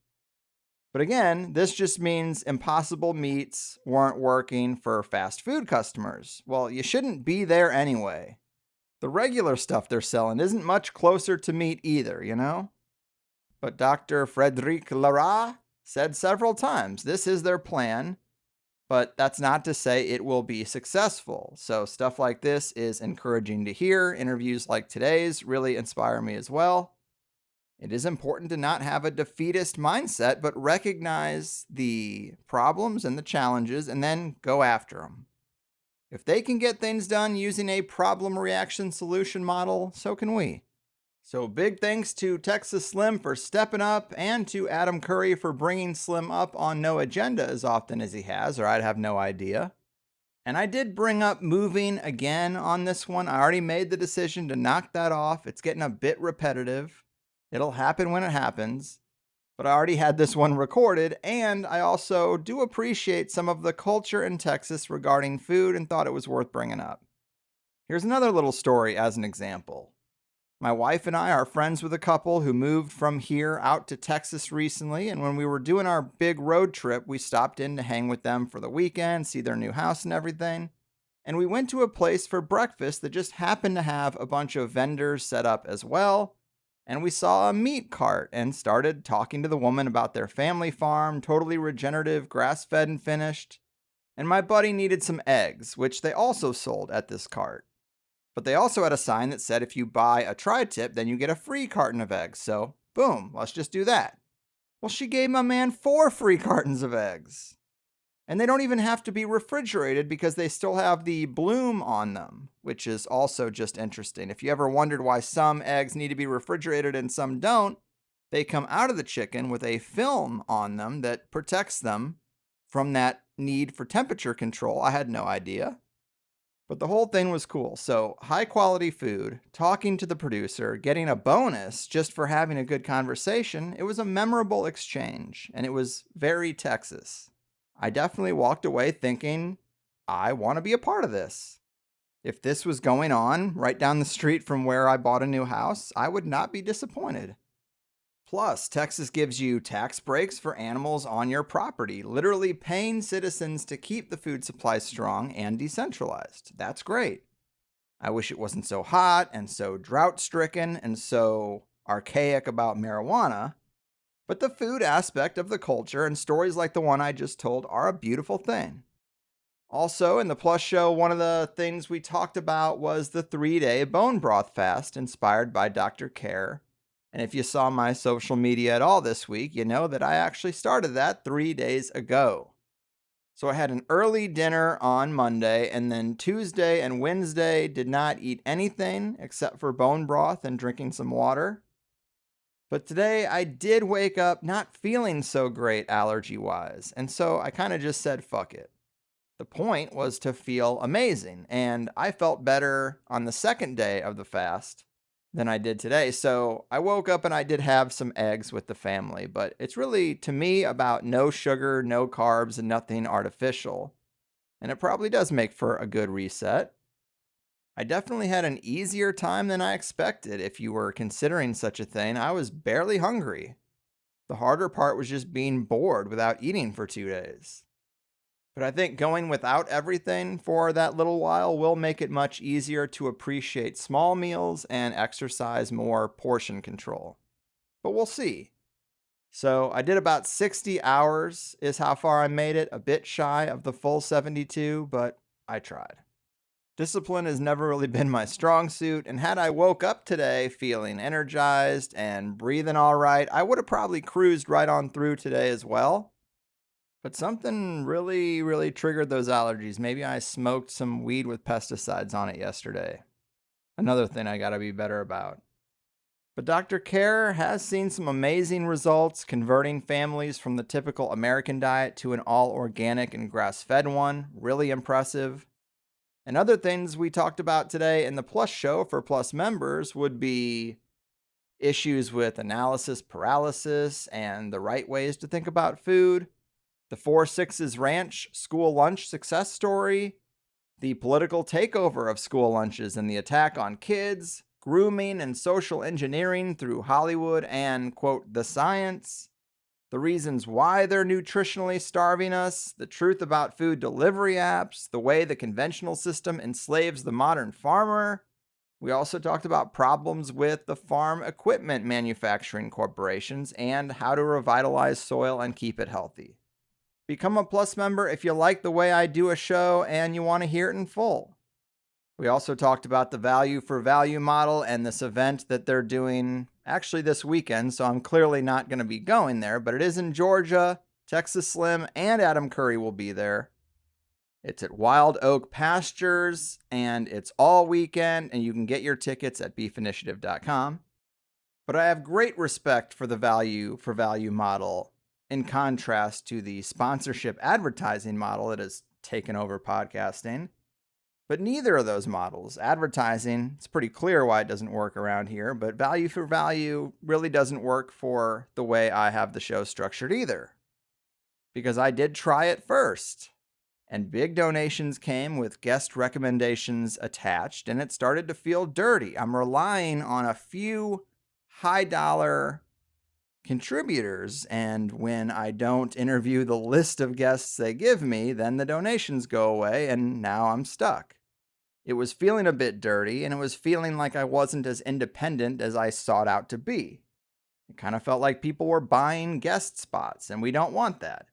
But again, this just means Impossible meats weren't working for fast food customers. Well, you shouldn't be there anyway. The regular stuff they're selling isn't much closer to meat either, you know? But Dr. Frédéric Lara said several times this is their plan, but that's not to say it will be successful. So stuff like this is encouraging to hear. Interviews like today's really inspire me as well. It is important to not have a defeatist mindset, but recognize the problems and the challenges and then go after them. If they can get things done using a problem reaction solution model, so can we. So big thanks to Texas Slim for stepping up and to Adam Curry for bringing Slim up on No Agenda as often as he has, or I'd have no idea. And I did bring up moving again on this one. I already made the decision to knock that off. It's getting a bit repetitive. It'll happen when it happens, but I already had this one recorded, and I also do appreciate some of the culture in Texas regarding food and thought it was worth bringing up. Here's another little story as an example. My wife and I are friends with a couple who moved from here out to Texas recently, and when we were doing our big road trip, we stopped in to hang with them for the weekend, see their new house and everything. And we went to a place for breakfast that just happened to have a bunch of vendors set up as well. And we saw a meat cart and started talking to the woman about their family farm, totally regenerative, grass-fed and finished. And my buddy needed some eggs, which they also sold at this cart. But they also had a sign that said if you buy a tri-tip, then you get a free carton of eggs. So Boom, let's just do that. Well, she gave my man 4 free cartons of eggs. And they don't even have to be refrigerated because they still have the bloom on them, which is also just interesting. If you ever wondered why some eggs need to be refrigerated and some don't, they come out of the chicken with a film on them that protects them from that need for temperature control. I had no idea. But the whole thing was cool. So, high quality food, talking to the producer, getting a bonus just for having a good conversation. It was a memorable exchange, and it was very Texas. I definitely walked away thinking, I want to be a part of this. If this was going on right down the street from where I bought a new house, I would not be disappointed. Plus, Texas gives you tax breaks for animals on your property, literally paying citizens to keep the food supply strong and decentralized. That's great. I wish it wasn't so hot and so drought-stricken and so archaic about marijuana. But the food aspect of the culture and stories like the one I just told are a beautiful thing. Also, in the Plus show, one of the things we talked about was the 3-day bone broth fast inspired by Dr. Care. And if you saw my social media at all this week, you know that I actually started that 3 days ago. So I had an early dinner on Monday, and then Tuesday and Wednesday did not eat anything except for bone broth and drinking some water. But today I did wake up not feeling so great allergy-wise, and so I kind of just said fuck it. The point was to feel amazing, and I felt better on the second day of the fast than I did today. So I woke up and I did have some eggs with the family, but it's really, to me, about no sugar, no carbs, and nothing artificial. And it probably does make for a good reset. I definitely had an easier time than I expected. If you were considering such a thing, I was barely hungry. The harder part was just being bored without eating for 2 days. But I think going without everything for that little while will make it much easier to appreciate small meals and exercise more portion control. But we'll see. So I did about 60 hours is how far I made it, a bit shy of the full 72, but I tried. Discipline has never really been my strong suit, and had I woke up today feeling energized and breathing all right, I would have probably cruised right on through today as well. But something really triggered those allergies. Maybe I smoked some weed with pesticides on it yesterday. Another thing I gotta be better about. But Dr. Care has seen some amazing results converting families from the typical American diet to an all-organic and grass-fed one. Really impressive. And other things we talked about today in the Plus show for Plus members would be issues with analysis paralysis and the right ways to think about food, the 4-6's Ranch school lunch success story, the political takeover of school lunches and the attack on kids, grooming and social engineering through Hollywood and, quote, the science, the reasons why they're nutritionally starving us, the truth about food delivery apps, the way the conventional system enslaves the modern farmer. We also talked about problems with the farm equipment manufacturing corporations and how to revitalize soil and keep it healthy. Become a Plus member if you like the way I do a show and you want to hear it in full. We also talked about the value for value model and this event that they're doing actually this weekend, so I'm clearly not going to be going there, but it is in Georgia. Texas Slim and Adam Curry will be there. It's at Wild Oak Pastures, and it's all weekend, and you can get your tickets at beefinitiative.com. But I have great respect for the value for value model in contrast to the sponsorship advertising model that has taken over podcasting. But neither of those models, advertising, it's pretty clear why it doesn't work around here, but value for value really doesn't work for the way I have the show structured either. Because I did try it first, and big donations came with guest recommendations attached, and it started to feel dirty. I'm relying on a few high-dollar contributors, and when I don't interview the list of guests they give me, then the donations go away, and now I'm stuck. It was feeling a bit dirty, and it was feeling like I wasn't as independent as I sought out to be. It kind of felt like people were buying guest spots, and we don't want that.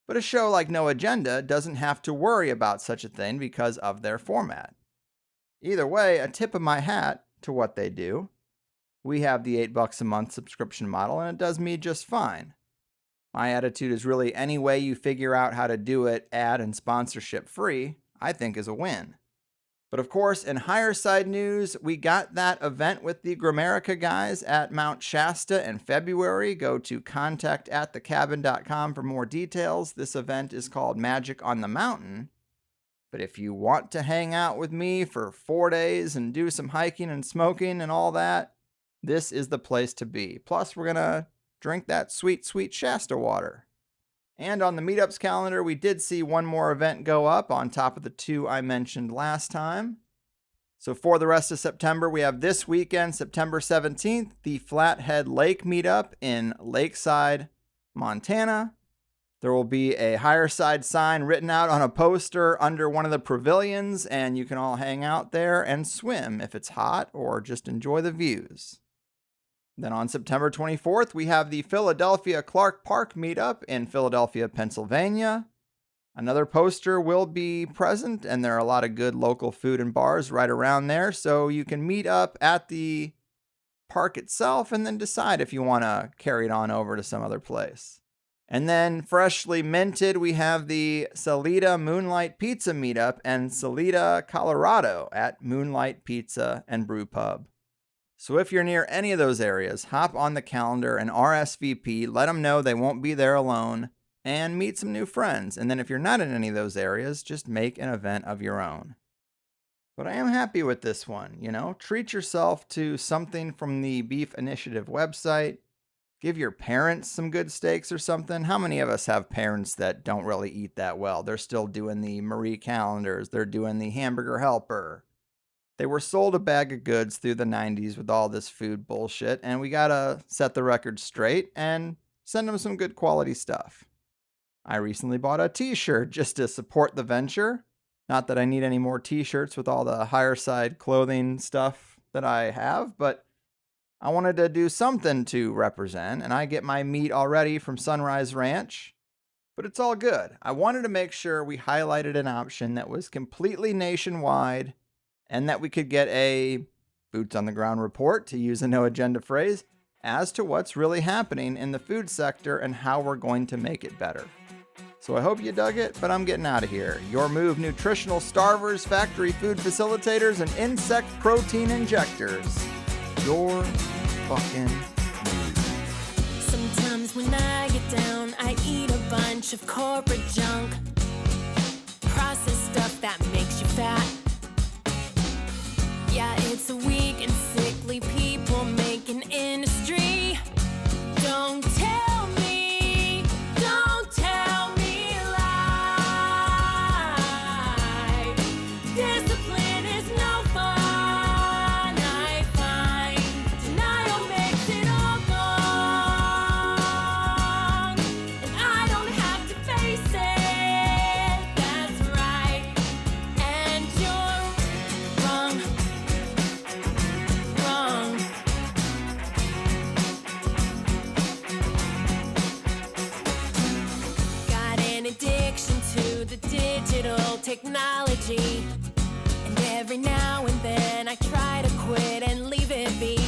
But a show like No Agenda doesn't have to worry about such a thing because of their format. Either way, a tip of my hat to what they do. We have the $8 a month subscription model, and it does me just fine. My attitude is really any way you figure out how to do it ad and sponsorship free, I think is a win. But of course, in higher side news, we got that event with the Grimerica guys at Mount Shasta in February. Go to contact@thecabin.com for more details. This event is called Magic on the Mountain. But if you want to hang out with me for 4 days and do some hiking and smoking and all that, this is the place to be. Plus, we're going to drink that sweet, sweet Shasta water. And on the MeetUps calendar, we did see one more event go up on top of the 2 I mentioned last time. So for the rest of September, we have this weekend, September 17th, the Flathead Lake Meetup in Lakeside, Montana. There will be a higher side sign written out on a poster under one of the pavilions, and you can all hang out there and swim if it's hot or just enjoy the views. Then on September 24th, we have the Philadelphia Clark Park Meetup in Philadelphia, Pennsylvania. Another poster will be present, and there are a lot of good local food and bars right around there, so you can meet up at the park itself and then decide if you want to carry it on over to some other place. And then freshly minted, we have the Salida Moonlight Pizza Meetup in Salida, Colorado at Moonlight Pizza and Brew Pub. So if you're near any of those areas, hop on the calendar and RSVP, let them know they won't be there alone, and meet some new friends. And then if you're not in any of those areas, just make an event of your own. But I am happy with this one, treat yourself to something from the Beef Initiative website. Give your parents some good steaks or something. How many of us have parents that don't really eat that well? They're still doing the Marie calendars. They're doing the hamburger helper. They were sold a bag of goods through the 90s with all this food bullshit, and we gotta set the record straight and send them some good quality stuff. I recently bought a t-shirt just to support the venture. Not that I need any more t-shirts with all the higher side clothing stuff that I have, but I wanted to do something to represent, and I get my meat already from Sunrise Ranch. But it's all good. I wanted to make sure we highlighted an option that was completely nationwide, and that we could get a boots on the ground report, to use a no agenda phrase, as to what's really happening in the food sector and how we're going to make it better. So I hope you dug it, but I'm getting out of here. Your Move nutritional starvers, factory food facilitators, and insect protein injectors. Your fucking move. Sometimes when I get down, I eat a bunch of corporate junk. Processed stuff that makes you fat. Yeah, it's a weak and sickly people making industry. Don't tell me lie. Discipline is no fun, I find. Denial makes it all gone. And I don't have to face it, that's right. And you're wrong. Got an addiction to the digital technology, and every now and then I try to quit and leave it be,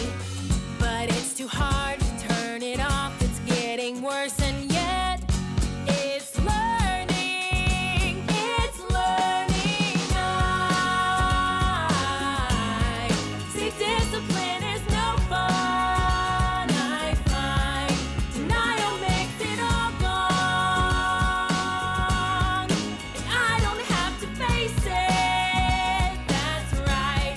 but it's too hard to turn it off. It's getting worse, and yet it's learning. I see discipline is no fun, I find. Denial makes it all gone, and I don't have to face it, that's right.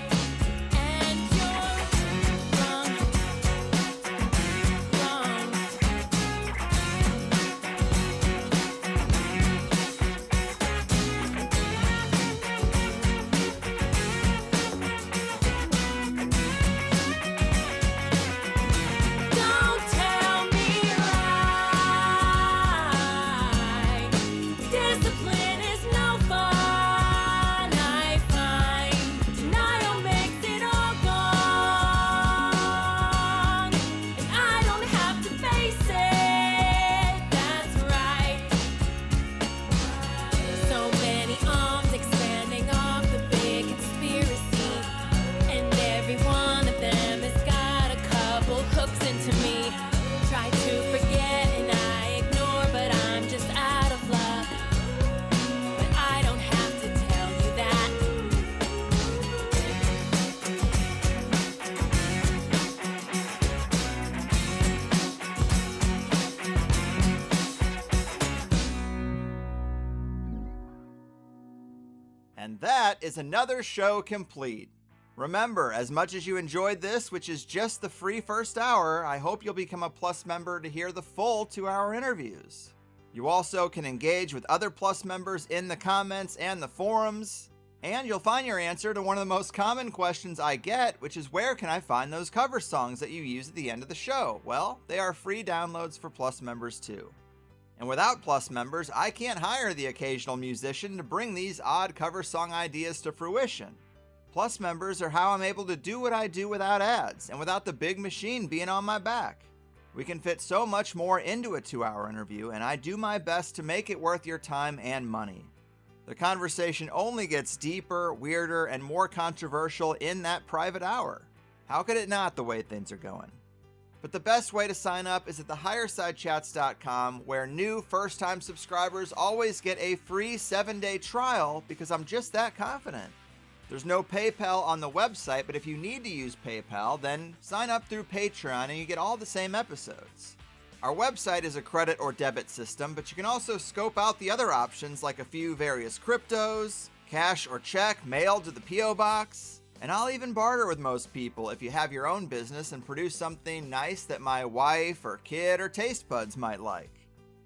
And that is another show complete. Remember, as much as you enjoyed this, which is just the free first hour, I hope you'll become a Plus member to hear the full 2-hour interviews. You also can engage with other Plus members in the comments and the forums, and you'll find your answer to one of the most common questions I get, which is where can I find those cover songs that you use at the end of the show? Well, they are free downloads for Plus members too. And without Plus members, I can't hire the occasional musician to bring these odd cover song ideas to fruition. Plus members are how I'm able to do what I do without ads and without the big machine being on my back. We can fit so much more into a 2-hour interview, and I do my best to make it worth your time and money. The conversation only gets deeper, weirder, and more controversial in that private hour. How could it not, the way things are going? But the best way to sign up is at thehighersidechats.com, where new first-time subscribers always get a free 7-day trial because I'm just that confident. There's no PayPal on the website, but if you need to use PayPal, then sign up through Patreon and you get all the same episodes. Our website is a credit or debit system, but you can also scope out the other options like a few various cryptos, cash or check mailed to the P.O. Box, and I'll even barter with most people if you have your own business and produce something nice that my wife or kid or taste buds might like.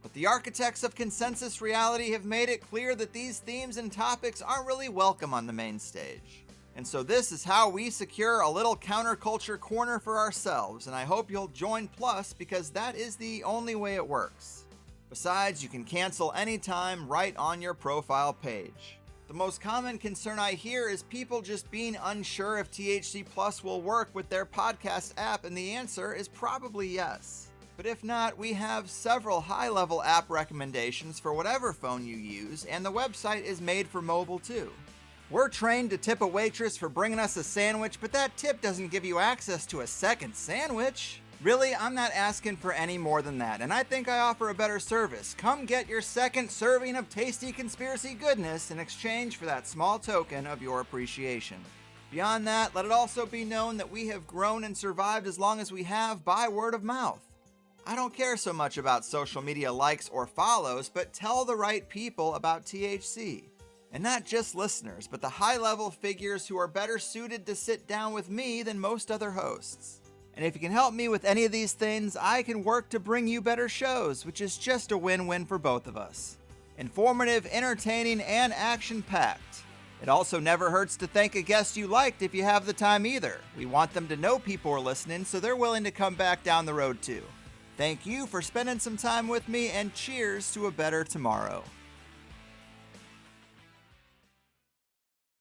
But the architects of consensus reality have made it clear that these themes and topics aren't really welcome on the main stage. And so this is how we secure a little counterculture corner for ourselves, and I hope you'll join Plus because that is the only way it works. Besides, you can cancel anytime right on your profile page. The most common concern I hear is people just being unsure if THC Plus will work with their podcast app, and the answer is probably yes. But if not, we have several high-level app recommendations for whatever phone you use, and the website is made for mobile too. We're trained to tip a waitress for bringing us a sandwich, but that tip doesn't give you access to a second sandwich. Really, I'm not asking for any more than that, and I think I offer a better service. Come get your second serving of tasty conspiracy goodness in exchange for that small token of your appreciation. Beyond that, let it also be known that we have grown and survived as long as we have by word of mouth. I don't care so much about social media likes or follows, but tell the right people about THC. And not just listeners, but the high-level figures who are better suited to sit down with me than most other hosts. And if you can help me with any of these things, I can work to bring you better shows, which is just a win-win for both of us. Informative, entertaining, and action-packed. It also never hurts to thank a guest you liked if you have the time either. We want them to know people are listening, so they're willing to come back down the road too. Thank you for spending some time with me, and cheers to a better tomorrow.